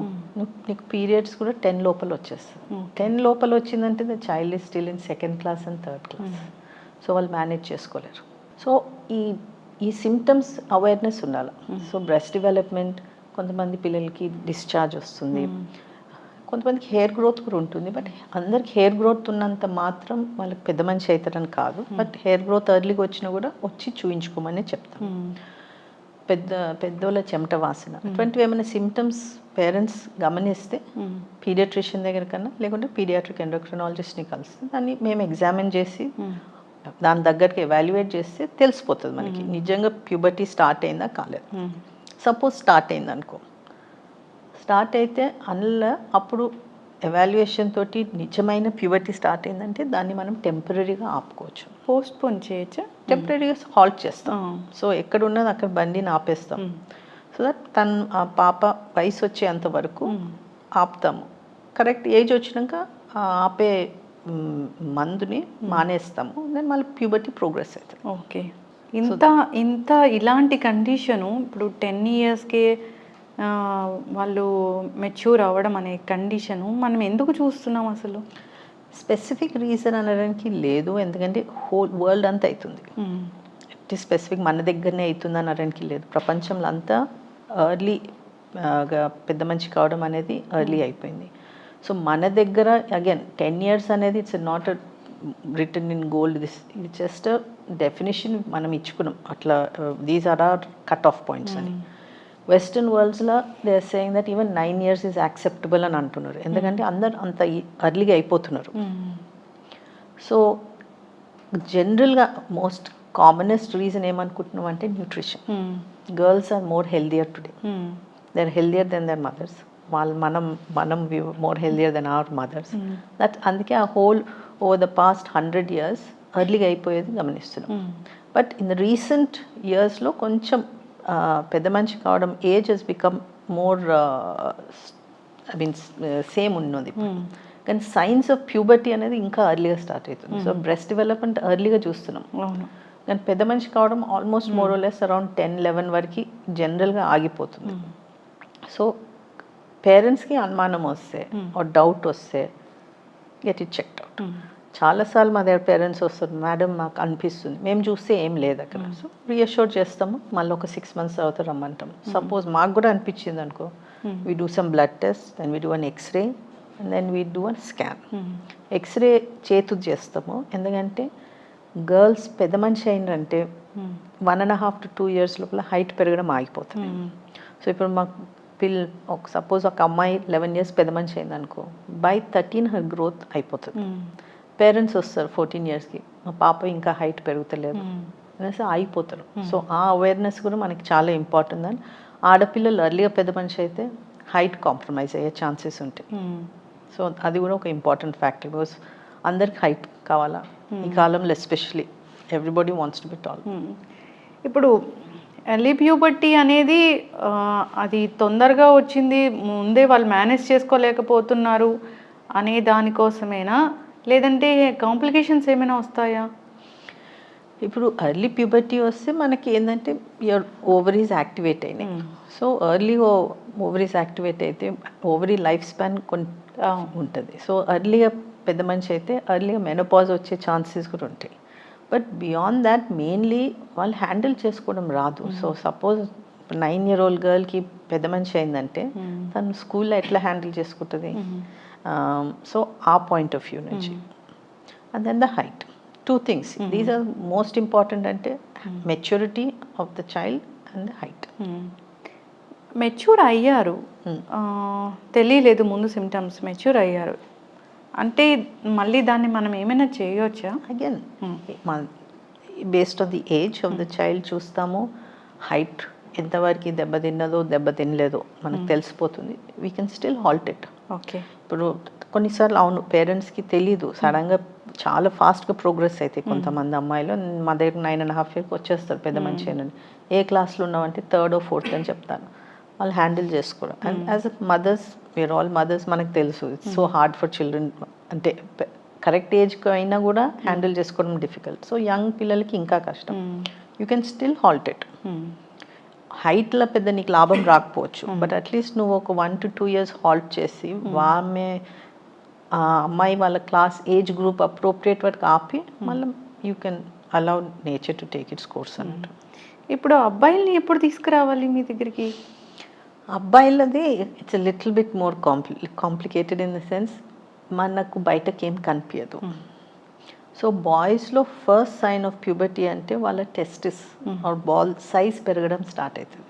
నీకు పీరియడ్స్ కూడా 10 లోపల వచ్చేస్తుంది. 10 లోపల వచ్చిందంటే the child is still in 2nd class and 3rd class. So వాళ్ళు మేనేజ్ చేసుకోలేరు. సో ఈ సిమ్టమ్స్ అవేర్నెస్ ఉండాలి. సో బ్రెస్ట్ డెవలప్మెంట్, కొంతమంది పిల్లలకి డిశ్చార్జ్ వస్తుంది, కొంతమందికి హెయిర్ గ్రోత్ కూడా ఉంటుంది. బట్ అందరికి హెయిర్ గ్రోత్ ఉన్నంత మాత్రం వాళ్ళకి పెద్ద మనిషి అవుతారని కాదు. బట్ హెయిర్ గ్రోత్ ఎర్లీగా వచ్చినా కూడా వచ్చి చూయించుకోమని చెప్తాం. పెద్దోళ్ళ చెమట వాసన అటువంటివి ఏమైనా సిమ్టమ్స్ పేరెంట్స్ గమనిస్తే పీడియాట్రిషియన్ దగ్గర కన్నా లేకుంటే పీడియాట్రిక్ ఎండోక్రినాలజిస్ట్ని కలిస్తే దాన్ని మేము ఎగ్జామిన్ చేసి దాని దగ్గరికి ఎవాల్యుయేట్ చేస్తే తెలిసిపోతుంది మనకి నిజంగా ప్యూబర్టీ స్టార్ట్ అయిందా కాలేదు. సపోజ్ స్టార్ట్ అయింది అనుకో, స్టార్ట్ అయితే అందులో అప్పుడు ఎవాల్యుయేషన్ తోటి నిజమైన ప్యూబర్టీ స్టార్ట్ అయిందంటే దాన్ని మనం టెంపరీగా ఆపుకోవచ్చు, పోస్ట్పోన్ చేయొచ్చా? టెంపరీగా హాల్ట్ చేస్తాం. సో ఎక్కడ ఉన్నది అక్కడ బండిని ఆపేస్తాం. సో దట్ ఆ పాప వయసు వచ్చేంత వరకు ఆపుతాము. కరెక్ట్ ఏజ్ వచ్చినాక ఆపే మందుని మానేస్తాము. దెన్ మళ్ళీ ప్యూబర్టీ ప్రోగ్రెస్ అవుతుంది. ఓకే. ఇంత ఇలాంటి కండిషను ఇప్పుడు 10 ఇయర్స్కే వాళ్ళు మెచ్యూర్ అవ్వడం అనే కండిషను మనం ఎందుకు చూస్తున్నాం అసలు? స్పెసిఫిక్ రీజన్ అనడానికి లేదు, ఎందుకంటే హోల్ వరల్డ్ అంతా అవుతుంది. ఇట్ స్పెసిఫిక్ మన దగ్గరనే అవుతుంది అనడానికి లేదు. ప్రపంచంలో అంతా ఎర్లీ పెద్ద మంచి కావడం అనేది ఎర్లీ అయిపోయింది. సో మన దగ్గర అగైన్ 10 years అనేది it's not return in gold, this it's just definition మనం ఇచ్చుకున్నాం అట్లా. These are are cut off points అని. వెస్టర్న్ వరల్డ్స్లో they are saying that even 9 years is acceptable అని అంటున్నారు, ఎందుకంటే అందరు అంత ఎర్లీగా అయిపోతున్నారు. సో జనరల్గా మోస్ట్ కామనెస్ట్ రీజన్ ఏమనుకుంటున్నాం అంటే nutrition. Girls are more healthier today, they are healthier than their mothers. మనం more healthier than our mothers. That అందుకే ఆ whole over the past 100 years ఎర్లీగా అయిపోయేది గమనిస్తున్నాం. బట్ ఇన్ ద రీసెంట్ ఇయర్స్లో కొంచెం పెద్ద మనిషి కావడం age he's become more I mean same ఉన్నది. కానీ సైన్స్ ఆఫ్ ప్యూబర్టీ అనేది ఇంకా ఎర్లీగా స్టార్ట్ అవుతుంది. సో బ్రెస్ట్ డెవలప్మెంట్ ఎర్లీగా చూస్తున్నాం. కానీ పెద్ద మనిషి కావడం almost more or less around 10-11 వరకు జనరల్గా ఆగిపోతుంది. సో పేరెంట్స్కి అనుమానం వస్తే డౌట్ వస్తే గెట్ ఇట్ చెక్డ్ అవుట్. చాలాసార్లు మా దగ్గర పేరెంట్స్ వస్తారు, మేడం మాకు అనిపిస్తుంది, మేము చూస్తే ఏం లేదు అక్కడ. సో రీఅష్యూర్ చేస్తాము, మళ్ళీ ఒక 6 months తర్వాత రమ్మంటాం. సపోజ్ మాకు కూడా అనిపించింది అనుకో, we do some blood test, then we do an X-ray and then we do an scan. X-ray చేతు చేస్తాము, ఎందుకంటే గర్ల్స్ పెద్ద మనిషి అయిందంటే 1.5 to 2 years లోపల హైట్ పెరగడం ఆగిపోతుంది. సో ఇప్పుడు మాకు సపోజ్ ఒక అమ్మాయి 11 years పెద్ద మనిషి అయింది అనుకో, బై 13 హర్ గ్రోత్ అయిపోతుంది. పేరెంట్స్ వస్తారు 14 yearsకి, మా పాప ఇంకా హైట్ పెరుగుతలేదు అనేసి ఆగిపోతారు. సో ఆ అవేర్నెస్ కూడా మనకి చాలా ఇంపార్టెంట్. అని ఆడపిల్లలు ఎర్లీగా పెద్ద మనిషి అయితే హైట్ కాంప్రమైజ్ అయ్యే ఛాన్సెస్ ఉంటాయి. సో అది కూడా ఒక ఇంపార్టెంట్ ఫ్యాక్టర్, బికాస్ అందరికి హైట్ కావాలా ఈ కాలంలో, especially everybody wants to be tall. ఇప్పుడు ఎర్లీ ప్యూబర్టీ అనేది అది తొందరగా వచ్చింది, ముందే వాళ్ళు మేనేజ్ చేసుకోలేకపోతున్నారు అనే దానికోసమేనా, లేదంటే కాంప్లికేషన్స్ ఏమైనా వస్తాయా? ఇప్పుడు ఎర్లీ ప్యూబర్టీ వస్తే మనకి ఏంటంటే యువర్ ఓవరీస్ యాక్టివేట్ అయినాయి. సో ఎర్లీగా ఓవరీస్ యాక్టివేట్ అయితే ఓవరీ లైఫ్ స్పాన్ ఉంటుంది. సో ఎర్లీగా పెద్ద మనిషి అయితే ఎర్లీగా మెనోపాజ్ వచ్చే ఛాన్సెస్ కూడా ఉంటాయి. బట్ బియాండ్ దాట్ మెయిన్లీ వాళ్ళు హ్యాండిల్ చేసుకోవడం రాదు. సో సపోజ్ 9-year-old గర్ల్కి పెద్ద మనిషి అయిందంటే తను స్కూల్లో ఎట్లా హ్యాండిల్ చేసుకుంటుంది? సో ఆ పాయింట్ ఆఫ్ వ్యూ నుంచి. And then the height, 2 things. These are most important, అంటే maturity of the child and the height. Mature అయ్యారు, తెలియలేదు ముందు సిమ్టమ్స్, మెచ్యూర్ అయ్యారు అంటే మళ్ళీ దాన్ని మనం ఏమైనా చేయవచ్చా? Again based on the age of the child చూస్తాము, హైట్ ఎంతవరకు దెబ్బతిన్నదో దెబ్బతినలేదో మనకు తెలిసిపోతుంది. We can still halt it. Okay. ఇప్పుడు కొన్నిసార్లు అవును పేరెంట్స్కి తెలీదు, సడన్గా చాలా ఫాస్ట్గా ప్రోగ్రెస్ అవుతాయి. కొంతమంది అమ్మాయిలు మా దగ్గర 9.5 years వచ్చేస్తారు పెద్ద మంచి అయినండి. ఏ క్లాస్లో ఉన్నామంటే 3rd or 4th అని చెప్తాను. వాళ్ళు హ్యాండిల్ చేసుకోవడం. And as a mothers, we're all mothers, మనకు తెలుసు it's so hard for children. అంటే కరెక్ట్ ఏజ్కి అయినా కూడా హ్యాండిల్ చేసుకోవడం డిఫికల్ట్. సో యంగ్ పిల్లలకి ఇంకా కష్టం. You can still halt it. హైట్లో పెద్ద నీకు లాభం రాకపోవచ్చు, బట్ అట్లీస్ట్ నువ్వు ఒక 1 to 2 years హాల్ట్ చేసి ఆమె అమ్మాయి వాళ్ళ క్లాస్ ఏజ్ గ్రూప్ అప్రోప్రియేట్ వరకు ఆపి మళ్ళీ you can allow nature to take its course అన్నట్టు. ఇప్పుడు అబ్బాయిల్ని ఎప్పుడు తీసుకురావాలి మీ దగ్గరికి? అబ్బాయిలది it's little bit more complicated in the sense మనకు బయటకి ఏం కనిపించదు. సో బాయ్స్లో ఫస్ట్ సైన్ ఆఫ్ ప్యూబర్టీ అంటే వాళ్ళ టెస్టిస్ ఆర్ బాల్ సైజ్ పెరగడం స్టార్ట్ అవుతుంది.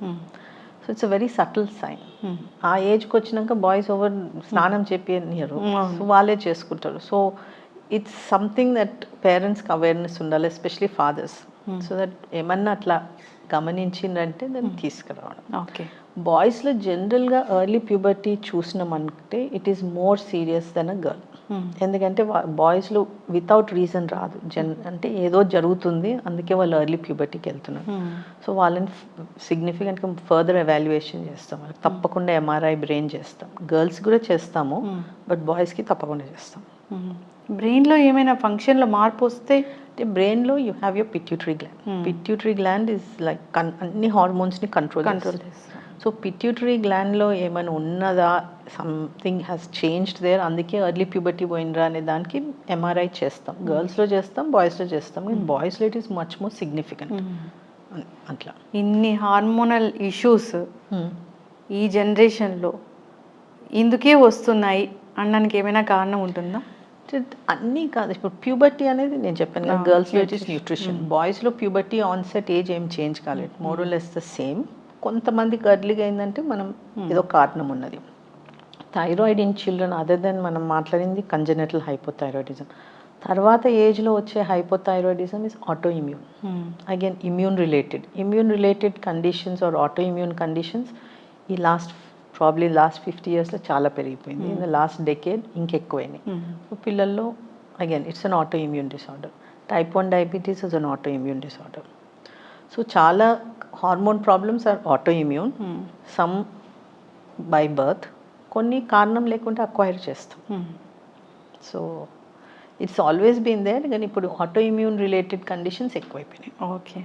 So it's a very subtle sign. ఆ ఏజ్కి వచ్చినాక బాయ్స్ ఓవర్ స్నానం చెప్పియరు, సో వాళ్ళే చేసుకుంటారు. సో ఇట్స్ సంథింగ్ దట్ పేరెంట్స్కి అవేర్నెస్ ఉండాలి, ఎస్పెషలీ ఫాదర్స్, సో దట్ ఏమన్నా అట్లా గమనించిందంటే దాన్ని తీసుకురావడం. ఓకే. బాయ్స్లో జనరల్గా ఎర్లీ ప్యూబర్టీ చూసినామంటే it is more serious than a girl. ఎందుకంటే బాయ్స్లో వితౌట్ రీజన్ రాదు, అంటే ఏదో జరుగుతుంది అందుకే వాళ్ళు ఎర్లీ ప్యూబర్టీకి వెళ్తున్నారు. సో వాళ్ళని సిగ్నిఫికెంట్గా ఫర్దర్ ఎవాల్యుయేషన్ చేస్తాం, వాళ్ళకి తప్పకుండా ఎంఆర్ఐ బ్రెయిన్ చేస్తాం. గర్ల్స్ కూడా చేస్తాము, బట్ బాయ్స్కి తప్పకుండా చేస్తాం. బ్రెయిన్లో ఏమైనా ఫంక్షన్లో మార్పు వస్తే అంటే బ్రెయిన్లో you have your pituitary gland. Pituitary gland is like అన్ని హార్మోన్స్ని కంట్రోల్ చేస్తుంది. సో పిట్యూటరీ గ్లాండ్లో ఏమైనా ఉన్నదా, సంథింగ్ హ్యాస్ చేంజ్డ్ దేర్, అందుకే ఎర్లీ ప్యూబర్టీ పోయినరా అనే దానికి ఎంఆర్ఐ చేస్తాం. గర్ల్స్లో చేస్తాం, బాయ్స్లో చేస్తాం, కానీ బాయ్స్లో it is much more significant. అట్లా ఇన్ని హార్మోనల్ ఇష్యూస్ ఈ జనరేషన్లో ఇందుకే వస్తున్నాయి అనడానికి ఏమైనా కారణం ఉంటుందా? అన్నీ కాదు. ఇప్పుడు ప్యూబర్టీ అనేది నేను చెప్పాను కదా, గర్ల్స్లో ఇట్ ఈస్ న్యూట్రిషన్. బాయ్స్లో ప్యూబర్టీ ఆన్సెట్ ఏజ్ ఏం చేంజ్ కాలేదు, more or less the same. కొంతమందికి ఎర్లీగా అయిందంటే మనం ఏదో కారణం ఉన్నది. Thyroid in children other than మనం మాట్లాడింది కంజెనిటల్ హైపోథైరాయిడిజం. తర్వాత ఏజ్లో వచ్చే hypothyroidism is auto immune. Again immune related conditions or auto immune conditions ఈ ప్రాబ్లీ లాస్ట్ 50 yearsలో చాలా పెరిగిపోయింది. ఇన్ ద లాస్ట్ డెకేడ్ ఇంకెక్కువైనాయి. సో పిల్లల్లో again it's an auto immune disorder. Type 1 diabetes is an auto immune disorder. So చాలా hormone problems are auto immune, some by birth, కొన్ని కారణం లేకుండా అక్వైర్ చేస్తాం. So it's always been there, కానీ ఇప్పుడు autoimmune related conditions ఎక్కువైపోయినాయి. Okay.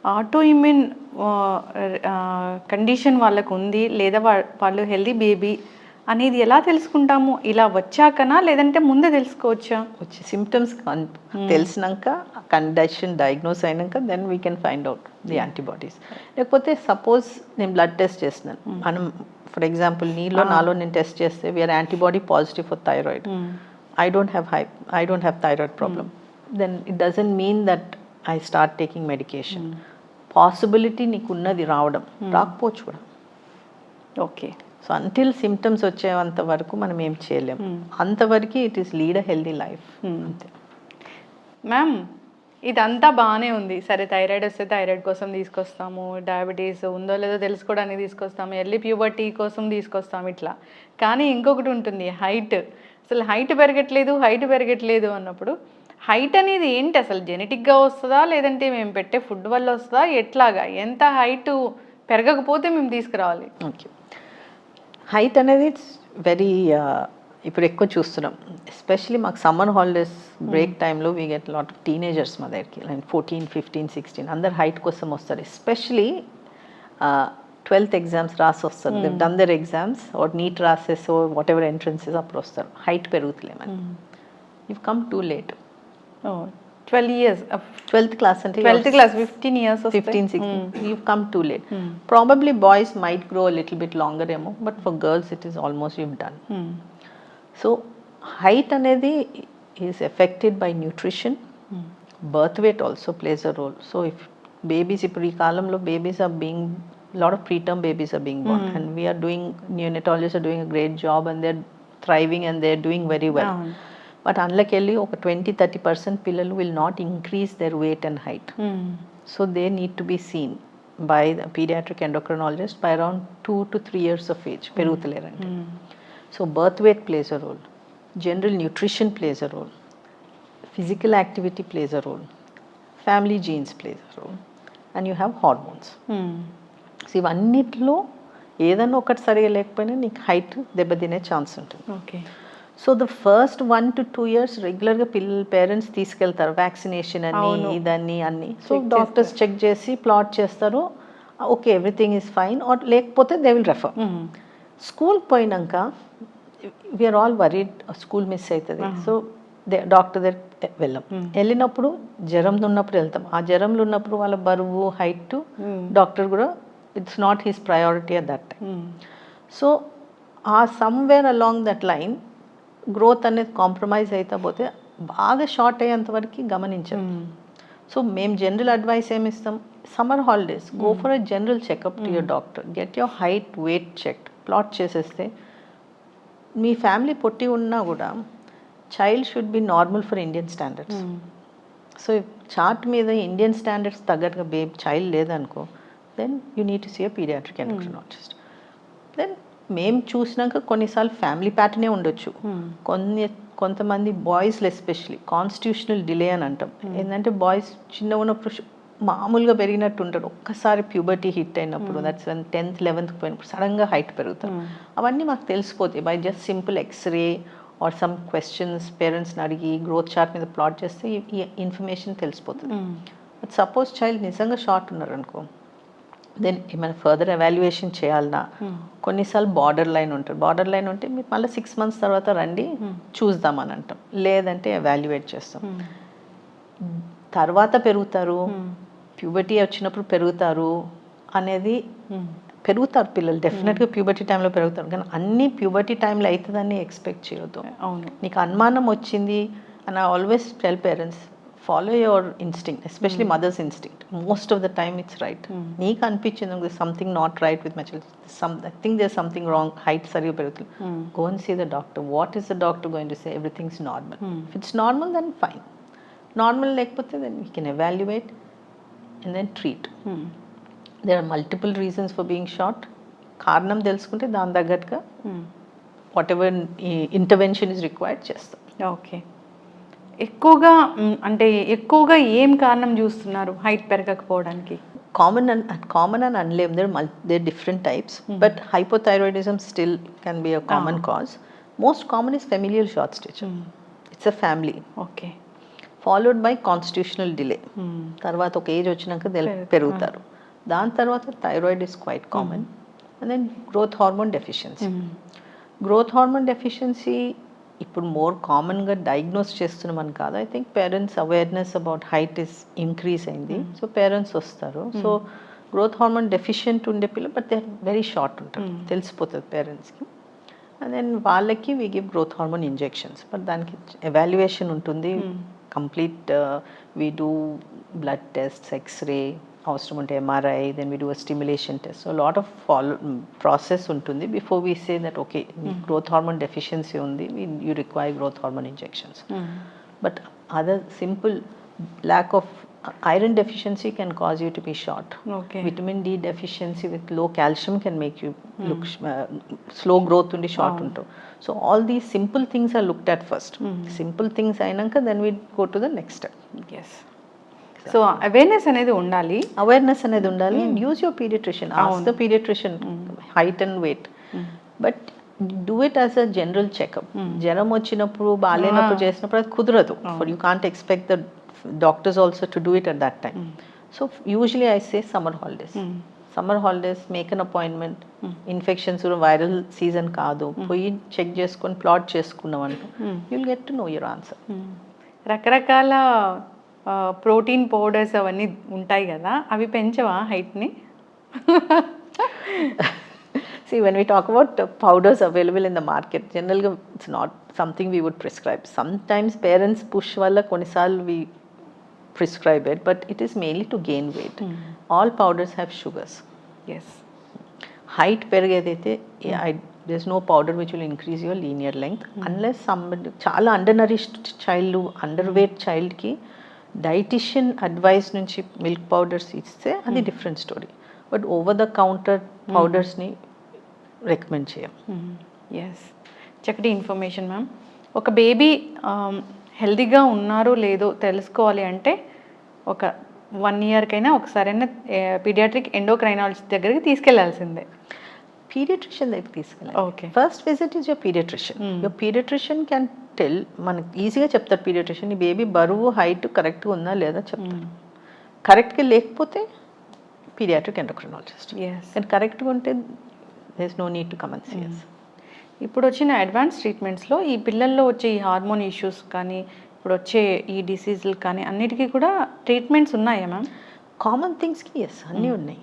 Autoimmune condition వాళ్ళకు ఉంది లేదా వాళ్ళు హెల్దీ బేబీ అనేది ఎలా తెలుసుకుంటాము? ఇలా వచ్చాకనా లేదంటే ముందే తెలుసుకోవచ్చా? వచ్చి సిమ్టమ్స్ తెలిసినాక, కండిషన్ డయాగ్నోస్ అయినాక then we can find out the antibodies. లేకపోతే సపోజ్ నేను బ్లడ్ టెస్ట్ చేస్తున్నాను, మనం ఫర్ ఎగ్జాంపుల్ నాలో నేను టెస్ట్ చేస్తే we're antibody positive for thyroid, I don't have thyroid problem, then it doesn't mean that I start taking medication. Possibility నీకు ఉన్నది రావడం, రాకపోవచ్చు కూడా. ఓకే. సో అంటిల్ సిమ్టమ్స్ వచ్చేంత వరకు మనం ఏం చేయలేము. అంతవరకు it is lead a healthy life. అంతే. మ్యామ్ ఇదంతా బాగానే ఉంది, సరే థైరాయిడ్ వస్తే థైరాయిడ్ కోసం తీసుకొస్తాము, డయాబెటీస్ ఉందో లేదో తెలుసుకోవడానికి తీసుకొస్తాము, ఎర్లీ ప్యూబర్టీ కోసం తీసుకొస్తాము ఇట్లా. కానీ ఇంకొకటి ఉంటుంది, హైట్. అసలు హైట్ పెరగట్లేదు అన్నప్పుడు హైట్ అనేది ఏంటి? అసలు జెనెటిక్గా వస్తుందా లేదంటే మేము పెట్టే ఫుడ్ వల్ల వస్తుందా? ఎట్లాగా? ఎంత హైట్ పెరగకపోతే మేము తీసుకురావాలి? ఓకే. హైట్ అనేది ఇట్స్ వెరీ ఇప్పుడు ఎక్కువ చూస్తున్నాం, ఎస్పెషలీ మాకు సమ్మర్ హాలిడేస్ బ్రేక్ టైంలో we get lot of teenagers మా దగ్గరికి, 14, 15, 16 అందరు హైట్ కోసం వస్తారు. ఎస్పెషలీ 12th ఎగ్జామ్స్ రాసి వస్తారు, they done their exams or NEET రాసేస్ వాట్ ఎవర్ ఎంట్రన్సెస్ అప్పుడు వస్తారు, హైట్ పెరుగుతలేమని. You come too late. 12 years 12th class అంటే 12th class 15 years 15, 16 you've come too late. Probably boys might grow a little bit longer emo, but for girls it is almost you've done. So height అనేది is affected by nutrition. Birth weight also plays a role. So if babies, ఇప్పుడు ఈ కాలంలో babies are being, lot of preterm babies are being born, and we are doing, neonatologists are doing a great job and they're thriving and they're doing very well. But అందులోకి వెళ్ళి ఒక 20-30% పిల్లలు will not increase their weight and height. So they need to be seen by the paediatric endocrinologist by around 2 to 3 years of age. పెరుగుతలేరంటే. So birth weight plays a role, general nutrition plays a role, physical activity plays a role, family genes plays a role, and you have hormones. So ఇవన్నిట్లో ఏదన్నా ఒకటి సరిగా లేకపోయినా నీకు height దెబ్బతినే chance ఉంటుంది. Okay. So the first 1 to 2 years రెగ్యులర్గా parents తీసుకెళ్తారు, వ్యాక్సినేషన్ అని ఇదన్నీ అన్నీ. సో డాక్టర్స్ చెక్ చేసి ప్లాట్ చేస్తారు, okay everything is fine, or లేకపోతే దే విల్ రెఫర్. స్కూల్ పోయినాక we're all worried, school miss అవుతుంది. సో డాక్టర్ దగ్గర వెళ్ళినప్పుడు జ్వరం ఉన్నప్పుడు వెళ్తాం. ఆ జ్వరంలో ఉన్నప్పుడు వాళ్ళ బరువు, హైట్ డాక్టర్ కూడా it's not his priority at that time. So uh somewhere along that line growth అనేది కాంప్రమైజ్ అయితే పోతే బాగా షార్ట్ అయ్యేంతవరకు గమనించాం. సో మేము జనరల్ అడ్వైస్ ఏమి ఇస్తాం, summer holidays go for a general checkup to your doctor, get your height weight check, plot చేసేస్తే మీ ఫ్యామిలీ పొట్టి ఉన్నా కూడా child should be normal for Indian standards. So chart మీద ఇండియన్ స్టాండర్డ్స్ తగ్గట్టుగా చైల్డ్ లేదనుకో, then you need to see a paediatric endocrinologist. దెన్ మేము చూసినాక కొన్నిసార్లు ఫ్యామిలీ ప్యాటర్నే ఉండొచ్చు. కొంతమంది బాయ్స్లో ఎస్పెషలీ కాన్స్టిట్యూషనల్ డిలే అని అంటాం. ఏంటంటే బాయ్స్ చిన్న ఉన్నప్పుడు మామూలుగా పెరిగినట్టు ఉంటారు, ఒక్కసారి ప్యూబర్టీ హిట్ అయినప్పుడు, దట్స్ 10th 11th పోయినప్పుడు సడన్గా హైట్ పెరుగుతారు. అవన్నీ మాకు తెలిసిపోతాయి by just simple X-ray or some questions పేరెంట్స్ని అడిగి గ్రోత్ చార్ట్ మీద ప్లాట్ చేస్తే ఈ ఇన్ఫర్మేషన్ తెలిసిపోతుంది. బట్ సపోజ్ చైల్డ్ నిజంగా షార్ట్ ఉన్నారనుకో, దెన్ ఏమైనా ఫర్దర్ ఎవాల్యుయేషన్ చేయాలన్నా కొన్నిసార్లు బార్డర్ లైన్ ఉంటుంది. బార్డర్ లైన్ ఉంటే మీరు మళ్ళీ 6 months తర్వాత రండి చూద్దామని అంటాం, లేదంటే ఎవాల్యుయేట్ చేస్తాం. తర్వాత పెరుగుతారు, ప్యూబర్టీ వచ్చినప్పుడు పెరుగుతారు అనేది, పెరుగుతారు పిల్లలు డెఫినెట్గా ప్యూబర్టీ టైంలో పెరుగుతారు, కానీ అన్ని ప్యూబర్టీ టైంలో అవుతుందని ఎక్స్పెక్ట్ చేయొద్దు. అవును, నీకు అనుమానం వచ్చింది అని always tell parents, follow your instinct, especially mother's instinct. Most of the time it's right. నీకు అనిపించింది something not right with my child, I think there something wrong, height సరిగా పెరుగుతుంది, go and see the doctor. What is the doctor going to say? Everything's normal. If it's normal then fine. Normal లేకపోతే then we can evaluate and then treat. There are multiple reasons for being short. కారణం తెలుసుకుంటే దాని తగ్గట్టుగా whatever intervention is required చేస్తాం. Okay, ఎక్కువగా ఏం కారణం చూస్తున్నారు హైట్ పెరగకపోవడానికి? కామన్ అని అనలేము, there different types, but hypothyroidism still can be a common cause. Most common is familial short stature. It's a family. Okay, followed by constitutional delay. తర్వాత ఒక ఏజ్ వచ్చినాక పెరుగుతారు. దాని తర్వాత thyroid is quite common. And then growth hormone deficiency. Growth hormone deficiency ఇప్పుడు more కామన్గా diagnose చేస్తున్నామని కాదు. I think parents awareness about height is increase అయింది, సో పేరెంట్స్ వస్తారు. సో గ్రోత్ హార్మోన్ డెఫిషియెంట్ ఉండే పిల్లలు, but they are very short ఉంటారు, తెలిసిపోతుంది పేరెంట్స్కి. అండ్ దెన్ వాళ్ళకి we give growth hormone injections, but దానికి ఎవాల్యుయేషన్ ఉంటుంది. Complete we do blood tests, x-ray, అవసరం ఉంటే MRI, then we do a stimulation test. So lot of process ఉంటుంది before we say that okay growth hormone deficiency ఉంది, you require growth hormone injections. But other simple lack of iron deficiency can cause you to be short. Okay. Vitamin D deficiency with low calcium can make you look slow growth undi short unto. So all these simple things are looked at first. Simple things ainanka then we go to the next step. Yes. So awareness అనేది ఉండాలి. Awareness అనేది ఉండాలి and use your pediatrician. Ask the pediatrician height and weight. But do it as a general checkup. జ్వరం వచ్చినప్పుడు బాలేనప్పుడు చేసినప్పుడు అది కుదరదు. For you can't expect the doctors also to do it at that time. So usually I say summer holidays. Summer holidays, make an appointment. Infections or viral season కాదు, పోయి check చేసుకొని plot చేసుకున్నామంటే you'll get to know your answer. రకరకాల protein powders అవన్నీ ఉంటాయి కదా, అవి పెంచవా హైట్ని? See, when we talk about powders available in the market, generally it's not something we would prescribe. Sometimes parents push wala konisal we prescribe it, but it is mainly to gain weight. All powders have sugars. Yes. Height perigedite there's no powder which will increase your linear length unless somebody chala undernourished child, underweight child ki dietitian advice nunchi milk powders iste adi different story. But over the counter powders ni recommend చేయం. Yes, చక్కటి information ma'am. ఒక baby హెల్దీగా ఉన్నారో లేదో తెలుసుకోవాలి అంటే ఒక 1 yearకైనా ఒకసారైనా పీడియాట్రిక్ ఎండోక్రైనాలజిస్ట్ దగ్గరికి తీసుకెళ్లాల్సిందే. పీడియాట్రిషియన్ దగ్గరికి తీసుకెళ్ళాలి. Okay, first visit is your paediatrician. Your paediatrician can tell, మనకి ఈజీగా చెప్తారు పీడియాట్రిషియన్, ఈ బేబీ బరువు హైట్ కరెక్ట్గా ఉందా లేదా చెప్తారు. కరెక్ట్గా లేకపోతే పీడియాట్రిక్ ఎండోక్రైనాలజిస్ట్. కానీ కరెక్ట్గా ఉంటే there is no need to come and see us. ఇప్పుడు వచ్చిన అడ్వాన్స్ ట్రీట్మెంట్స్లో ఈ పిల్లల్లో వచ్చే ఈ హార్మోన్ ఇష్యూస్ కానీ ఇప్పుడు వచ్చే ఈ డిసీజులు కానీ అన్నిటికీ కూడా ట్రీట్మెంట్స్ ఉన్నాయా మ్యామ్? కామన్ థింగ్స్కి ఎస్, అన్నీ ఉన్నాయి.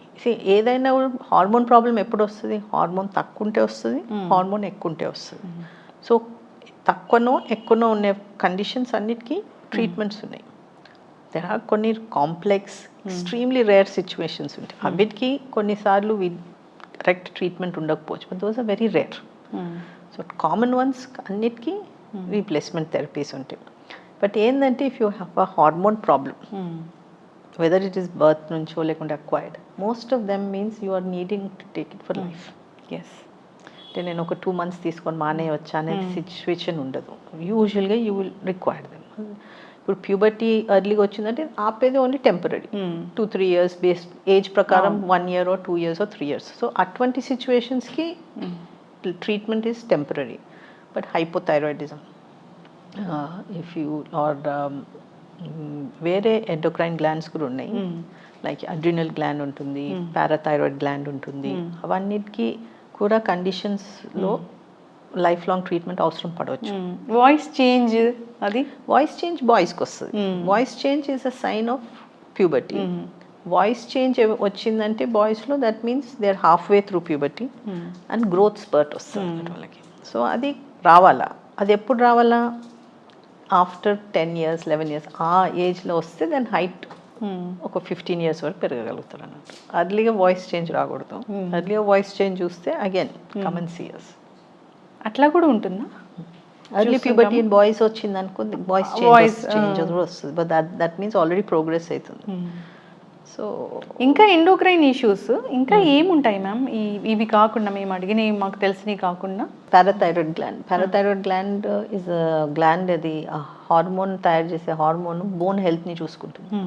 ఏదైనా హార్మోన్ ప్రాబ్లం ఎప్పుడు వస్తుంది? హార్మోన్ తక్కువ ఉంటే వస్తుంది, హార్మోన్ ఎక్కువ ఉంటే వస్తుంది. సో తక్కువనో ఎక్కువనో ఉన్న కండిషన్స్ అన్నిటికీ ట్రీట్మెంట్స్ ఉన్నాయి. దెర్ ఆర్ కొన్ని కాంప్లెక్స్ ఎక్స్ట్రీమ్లీ రేర్ సిచ్యువేషన్స్ ఉంటాయి, అవిటికి కొన్నిసార్లు కరెక్ట్ ట్రీట్మెంట్ ఉండకపోవచ్చు, but those are very rare. So common ones అన్నిటికీ రీప్లేస్మెంట్ థెరపీస్ ఉంటాయి. బట్ ఏంటంటే if you have a hormone problem, whether it is birth నుంచో లేకుంటే acquired, most of them means you are needing to take it for life. Yes. అంటే నేను ఒక 2 months తీసుకొని మానేయవచ్చా అనేది సిచ్యువేషన్ ఉండదు. యూజువల్గా యూ విల్ రిక్వైర్ దెమ్. ఇప్పుడు ప్యూబర్టీ ఎర్లీగా వచ్చిందంటే ఆపేది only temporary, 2-3 years base age ప్రకారం 1 year or 2 years or 3 years. So అటువంటి సిచ్యువేషన్స్కి treatment is temporary. But hypothyroidism if you are వేరే ఎండోక్రైన్ గ్లాండ్స్ కూడా ఉన్నాయి, లైక్ అడ్రినల్ గ్లాండ్ ఉంటుంది, పారాథైరాయిడ్ గ్లాండ్ ఉంటుంది, అవన్నిటికీ కూడా కండిషన్స్లో లైఫ్ లాంగ్ ట్రీట్మెంట్ అవసరం పడవచ్చు. వాయిస్ చేంజ్, అది వాయిస్ చేంజ్ బాయ్స్కి వస్తుంది. Voice change is a sign of puberty. Voice change వచ్చిందంటే బాయ్స్లో that means they are halfway through puberty and growth spurt వస్తుంది వాళ్ళకి. సో అది రావాలా, అది ఎప్పుడు రావాలా? ఆఫ్టర్ 10 years 11 years ఆ ఏజ్లో వస్తే దెన్ హైట్ ఒక 15 years వరకు పెరగగలుగుతారు అన్నట్టు. అర్లీగా వాయిస్ చేంజ్ రాకూడదు. అర్లీగా వాయిస్ చేంజ్ చూస్తే again come and see us. అట్లా కూడా ఉంటుందా? ఎర్లీ ప్యూబర్టీ ఇన్ బాయ్స్ వచ్చింది అనుకో, వాయిస్ చేంజ్ కూడా వస్తుంది. But that means already progress అవుతుంది. సో ఇంకా ఎండోక్రైన్ ఇష్యూస్ ఇంకా ఏముంటాయి మ్యామ్? ఇవి కాకుండా మేము అడిగినవి మాకు తెలిసినవి కాకుండా parathyroid gland. Parathyroid gland is gland, అది హార్మోన్ తయారు చేసే హార్మోన్ బోన్ హెల్త్ని చూసుకుంటుంది.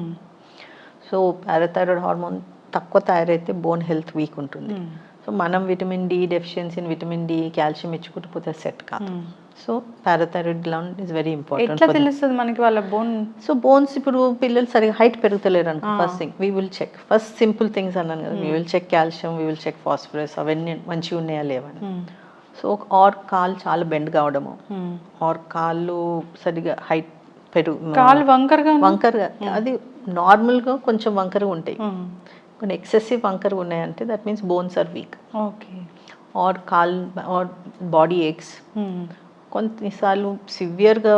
సో పారాథైరాయిడ్ హార్మోన్ తక్కువ తయారైతే బోన్ హెల్త్ వీక్ ఉంటుంది. సో మనం vitamin D deficiency, vitamin D, calcium ఇచ్చుకుంటూ పోతే సెట్ కాదు. So parathyroid gland is very important. ఎట్లా తెలుస్తుంది మనకి వాళ్ళ బోన్? సో బోన్స్, ఇప్పుడు పిల్లలు సరిగా హైట్ పెరుగుతలేరు అనుకో, first thing we will check. First simple things అన్నాను కదా, we will check calcium, we will check phosphorus, అవన్నీ మంచిగా ఉన్నాయా లేవని. సో ఆర్ కాలు చాలా బెండ్ కావడము, ఆర్ కాళ్ళు సరిగా హైట్ కాలు వంకరగా, అది నార్మల్గా కొంచెం వంకరగా ఉంటాయి. కొన్ని ఎక్సెసివ్ వంకరగా ఉన్నాయంటే that means bones are weak. Okay. Or or body aches. కొన్నిసార్లు సివియర్గా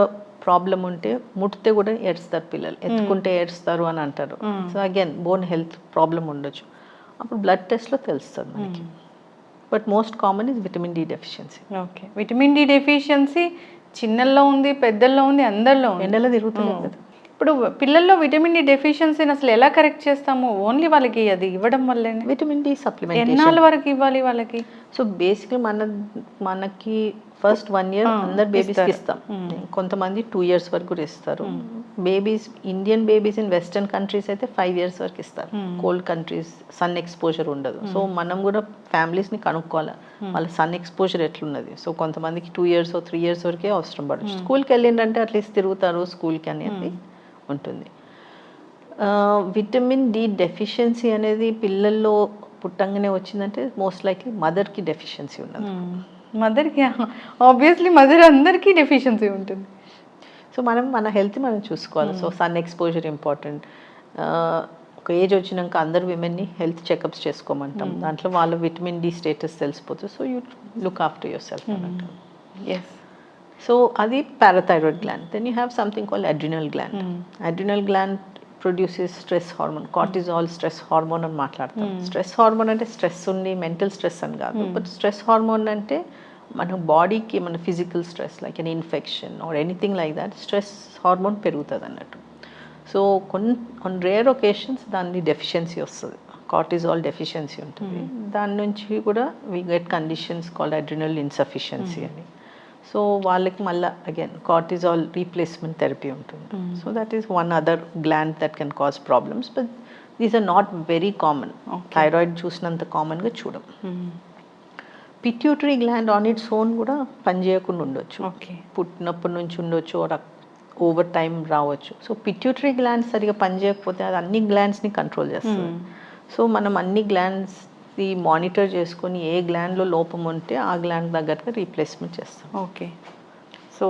ప్రాబ్లం ఉంటే ముట్టితే కూడా ఏడుస్తారు పిల్లలు, ఎత్తుకుంటే ఏడుస్తారు అని అంటారు. So again bone health problem ఉండొచ్చు. అప్పుడు బ్లడ్ టెస్ట్లో తెలుస్తుంది మనకి. But most common is vitamin D deficiency. Okay. Vitamin D deficiency చిన్నల్లో ఉంది, పెద్దల్లో ఉంది, అందరిలో ఉంది. ఎండలో తిరుగుతుంది కదా. ఇప్పుడు పిల్లల్లో విటమిన్ డి డెఫిషియన్సీని అసలు ఎలా కరెక్ట్ చేస్తాము? ఓన్లీ వాళ్ళకి అది ఇవ్వడం వల్లే. విటమిన్ డి సప్లిమెంట్ ఎన్నాళ్ళ వరకు ఇవ్వాలి వాళ్ళకి? సో బేసిక్లీ మనకి ఫస్ట్ 1 year అందరు బేబీస్కి ఇస్తాం. కొంతమంది 2 years వరకు కూడా ఇస్తారు. Babies, Indian babies in western countries అయితే 5 years వరకు ఇస్తారు. కోల్డ్ కంట్రీస్ సన్ ఎక్స్పోజర్ ఉండదు. సో మనం కూడా ఫ్యామిలీస్ని కనుక్కోవాలి వాళ్ళ సన్ ఎక్స్పోజర్ ఎట్లున్నది. సో కొంతమందికి 2 years or 3 years వరకే అవసరం పడవచ్చు. స్కూల్కి వెళ్ళిందంటే అట్లీస్ట్ తిరుగుతారు స్కూల్కి అనేది ఉంటుంది. విటమిన్ డి డెఫిషియన్సీ అనేది పిల్లల్లో పుట్టంగానే వచ్చిందంటే మోస్ట్ లైక్లీ మదర్కి డెఫిషియన్సీ ఉన్నది. మదర్కి ఆబ్వియస్లీ మదర్ అందరికీ డెఫిషియన్సీ ఉంటుంది. సో మనం మన హెల్త్ మనం చూసుకోవాలి. So sun exposure important. ఒక ఏజ్ వచ్చినాక అందరు విమెన్ని హెల్త్ చెకప్స్ చేసుకోమంటాం. దాంట్లో వాళ్ళ విటమిన్ డి స్టేటస్ తెలిసిపోతుంది. So you look after yourself అన్నట్టు. ఎస్. సో అది parathyroid gland. Then you have something called adrenal gland. Adrenal gland produces stress hormone, cortisol stress hormone అని మాట్లాడతాం. స్ట్రెస్ హార్మోన్ అంటే stress ఉండి mental stress అని కాదు. But stress hormone అంటే మన బాడీకి మన physical stress like an infection or anything like that stress hormone పెరుగుతుంది అన్నట్టు. సో ఆన్ రేర్ ఒకేషన్స్ దాన్ని డెఫిషియన్సీ వస్తుంది, కార్టిజాల్ డెఫిషియన్సీ ఉంటుంది. దాని నుంచి కూడా we get conditions called adrenal insufficiency అని. సో వాళ్ళకి మళ్ళీ అగైన్ కార్టిజాల్ రీప్లేస్మెంట్ థెరపీ ఉంటుంది. So that is one other gland that can cause problems. But these are not very common. Thyroid చూసినంత కామన్గా చూడం. Pituitary gland on its own కూడా పనిచేయకుండా ఉండొచ్చు. పుట్టినప్పటి నుంచి ఉండొచ్చు, ఓవర్ టైం రావచ్చు. సో పిట్యూటరీ గ్లాండ్ సరిగా పనిచేయకపోతే అది అన్ని గ్లాండ్స్ని కంట్రోల్ చేస్తుంది. సో మనం అన్ని గ్లాండ్స్ మానిటర్ చేసుకొని ఏ గ్లాండ్లో లోపం ఉంటే ఆ గ్లాండ్ దగ్గరగా రీప్లేస్మెంట్ చేస్తాం. Okay. So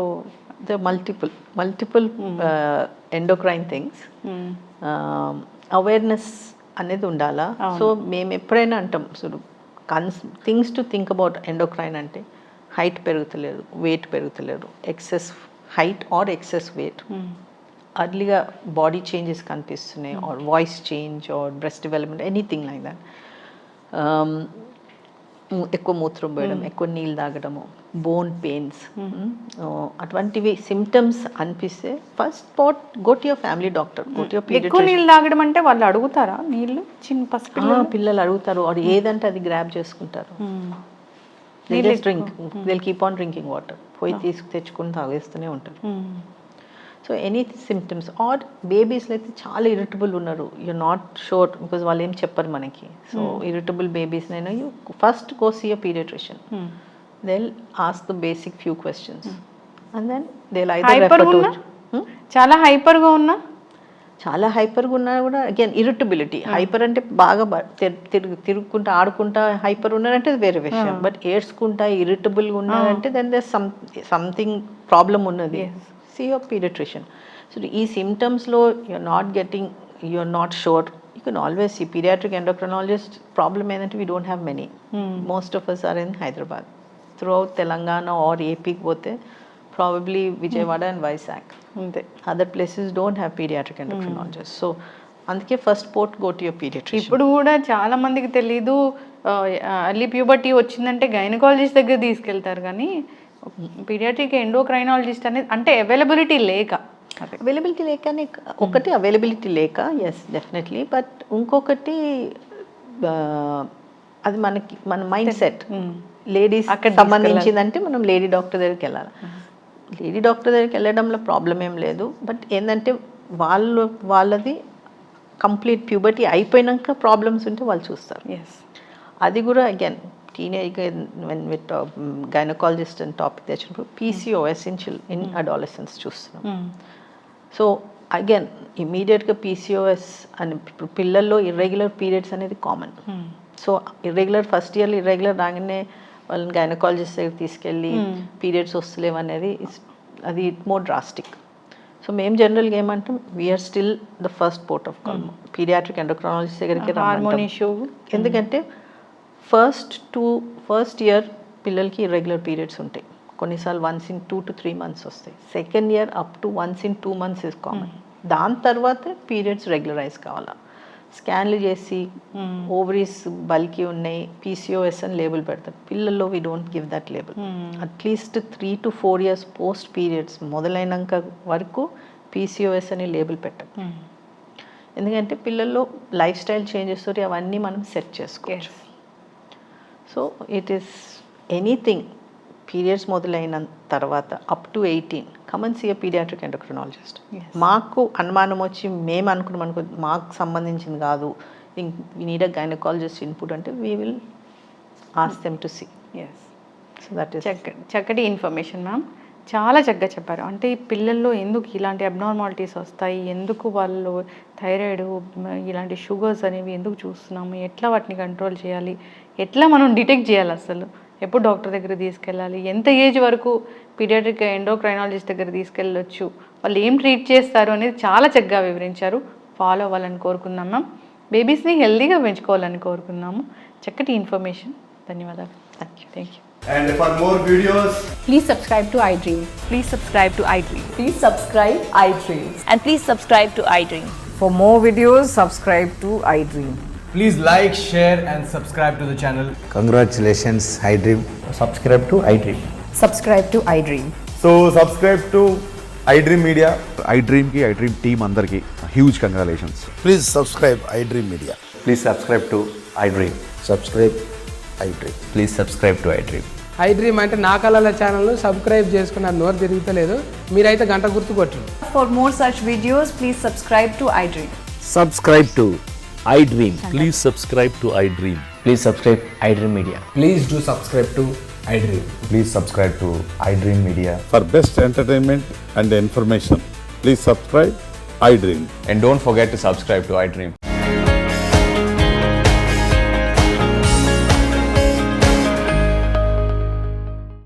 the multiple endocrine things awareness అనేది ఉండాలా. సో మేము ఎప్పుడైనా అంటాం things to think about endocrine అంటే హైట్ పెరుగుతలేరు, వెయిట్ పెరుగుతలేరు, excess height or excess weight, అర్లీగా బాడీ చేంజెస్ కనిపిస్తున్నాయి, or voice change or breast development, anything like that. ఎక్కువ మూత్రం పోయడం, ఎక్కువ నీళ్ళు తాగడము, బోన్ పెయిన్స్, అటువంటివి సిమ్టమ్స్ అనిపిస్తే first spot go to your family doctor, go to your ఎక్కువ పీడియాట్రిషియన్. నీళ్ళు తాగడం అంటే వాళ్ళు అడుగుతారా నీళ్ళు? చిన్న పసిపిల్లలు పిల్లలు అడుగుతారు, వాడు ఏదంటే అది గ్రాబ్ చేసుకుంటారు. Drink, they keep on drinking water, పోయి తెచ్చుకుని తాగేస్తూనే ఉంటారు. సో ఎనీ సిమ్టమ్స్ ఆర్ బేబీస్లో అయితే చాలా ఇరిటబుల్ ఉన్నారు, యూ నాట్ షూర్ బికాజ్ వాళ్ళు ఏం చెప్పరు మనకి. సో ఇరిటబుల్ బేబీస్నైనా you first go see your paediatrician, they'll ask the basic few questions and then they'll either refer to చాలా హైపర్గా ఉన్నా, చాలా హైపర్గా ఉన్నా కూడా అగైన్ ఇరిటబిలిటీ. హైపర్ అంటే బాగా తిరుగుకుంటా ఆడుకుంటా హైపర్ ఉన్నారంటే అది వేరే విషయం, బట్ ఏడ్చుకుంటా ఇరిటబుల్గా ఉన్నారంటే దెన్ దేర్ సంథింగ్ ప్రాబ్లం ఉన్నది. See your paediatrician. సో ఈ సిమ్టమ్స్లో you're not sure, you can always see pediatric endocrinologist. Problem ఏంటంటే we don't have many. Most of us are in Hyderabad. Throughout Telangana or AP పోతే probably Vijayawada and Vizag. Other places don't have pediatric endocrinologists. So అందుకే first port go to your paediatrician. ఇప్పుడు కూడా చాలా మందికి తెలీదు, early puberty వచ్చిందంటే gynaecologist దగ్గర తీసుకెళ్తారు, కానీ పీడియాట్రిక్ ఎండోక్రైనాలజిస్ట్ అనేది అంటే అవైలబిలిటీ లేక. అవైలబిలిటీ లేకనే ఒకటి, అవైలబిలిటీ లేక ఎస్ డెఫినెట్లీ, బట్ ఇంకొకటి అది మన మైండ్ సెట్. లేడీస్ సంబంధించిందంటే మనం లేడీ డాక్టర్ దగ్గరికి వెళ్ళాలి. లేడీ డాక్టర్ దగ్గరికి వెళ్ళడంలో ప్రాబ్లం ఏం లేదు, బట్ ఏంటంటే వాళ్ళది కంప్లీట్ ప్యూబర్టీ అయిపోయినాక ప్రాబ్లమ్స్ ఉంటే వాళ్ళు చూస్తారు. అది కూడా అగైన్ టీనేజ్ విత్ గైనకాలజిస్ట్ అని టాపిక్ తెచ్చినప్పుడు PCOS ఇన్ అడాలసెన్స్ చూస్తున్నాం. సో అగైన్ ఇమీడియట్గా PCOS అని పిల్లల్లో ఇర్రెగ్యులర్ పీరియడ్స్ అనేది కామన్. సో ఇర్రెగ్యులర్ ఫస్ట్ ఇయర్లో ఇర్రెగ్యులర్ రాగానే వాళ్ళని గైనకాలజిస్ట్ దగ్గర తీసుకెళ్ళి పీరియడ్స్ వస్తలేవు అనేది అది మోర్ డ్రాస్టిక్. సో మేము జనరల్గా ఏమంటాం, we're still the first port of call paediatric endocrinologist దగ్గరికి హార్మోన్ ఇష్యూ. ఎందుకంటే ఫస్ట్ ఇయర్ పిల్లలకి ఇర్రెగ్యులర్ పీరియడ్స్ ఉంటాయి, కొన్నిసార్లు వన్స్ ఇన్ 2 to 3 months వస్తాయి. Second year up to once in 2 months is common. దాని తర్వాత పీరియడ్స్ రెగ్యులరైజ్ కావాలా, స్కాన్లు చేసి ఓవరీస్ బల్కి ఉన్నాయి PCOS అని లేబుల్ పెడతారు. పిల్లల్లో we don't give that label. At least 3 to 4 years post periods మొదలైనాక వరకు PCOS అని లేబుల్ పెట్టాం. ఎందుకంటే పిల్లల్లో లైఫ్ స్టైల్ చేంజెస్ తోటి అవన్నీ మనం సెట్ చేసుకోవచ్చు. So it is anything periods మొదలైన తర్వాత up to 18 come and see a paediatric endocrinologist. మాకు అనుమానం వచ్చి మేము అనుకున్నాం మాకు సంబంధించింది కాదు, we need a gynaecologist input అంటే we will ask them to see. So that is చక్కటి ఇన్ఫర్మేషన్ మ్యామ్, చాలా చక్కగా చెప్పారు. అంటే ఈ పిల్లల్లో ఎందుకు ఇలాంటి అబ్నార్మాలిటీస్ వస్తాయి, ఎందుకు వాళ్ళు థైరాయిడ్ ఇలాంటి షుగర్స్ అనేవి ఎందుకు చూస్తున్నాము, ఎట్లా వాటిని కంట్రోల్ చేయాలి, ఎట్లా మనం డిటెక్ట్ చేయాలి, అసలు ఎప్పుడు డాక్టర్ దగ్గర తీసుకెళ్ళాలి, ఎంత ఏజ్ వరకు పీడియాట్రిక్ ఎండోక్రైనాలజిస్ట్ దగ్గర తీసుకెళ్ళొచ్చు, వాళ్ళు ఏం ట్రీట్ చేస్తారు అనేది చాలా చక్కగా వివరించారు. ఫాలో అవ్వాలని కోరుకుందాం మ్యామ్, బేబీస్ని హెల్దీగా పెంచుకోవాలని కోరుకుందాము. చక్కటి ఇన్ఫర్మేషన్, ధన్యవాదాలు. Thank you. And for more videos, Please subscribe to iDream. Please subscribe to iDream. Please subscribe iDream. And please subscribe to iDream. For more videos, subscribe to iDream. please like, share and subscribe to the channel. Congratulations, iDream. Subscribe to iDream. Subscribe to iDream. So subscribe to iDream Media. iDream team andarki huge congratulations. Please subscribe iDream Media. Please subscribe to iDream. Subscribe iDream. Please subscribe to iDream. iDream అంటే నా కళల ఛానల్ను subscribe చేసుకున్న నోరు తిరుగుతలేదు, మీరైతే గంట గుర్తు కొట్టండి. For more such videos, please subscribe to iDream. Subscribe to iDream. Please subscribe to iDream. Please subscribe iDream Media. Please do subscribe to iDream. Please subscribe to iDream Media. For best entertainment and information, please subscribe iDream. And don't forget to subscribe to iDream.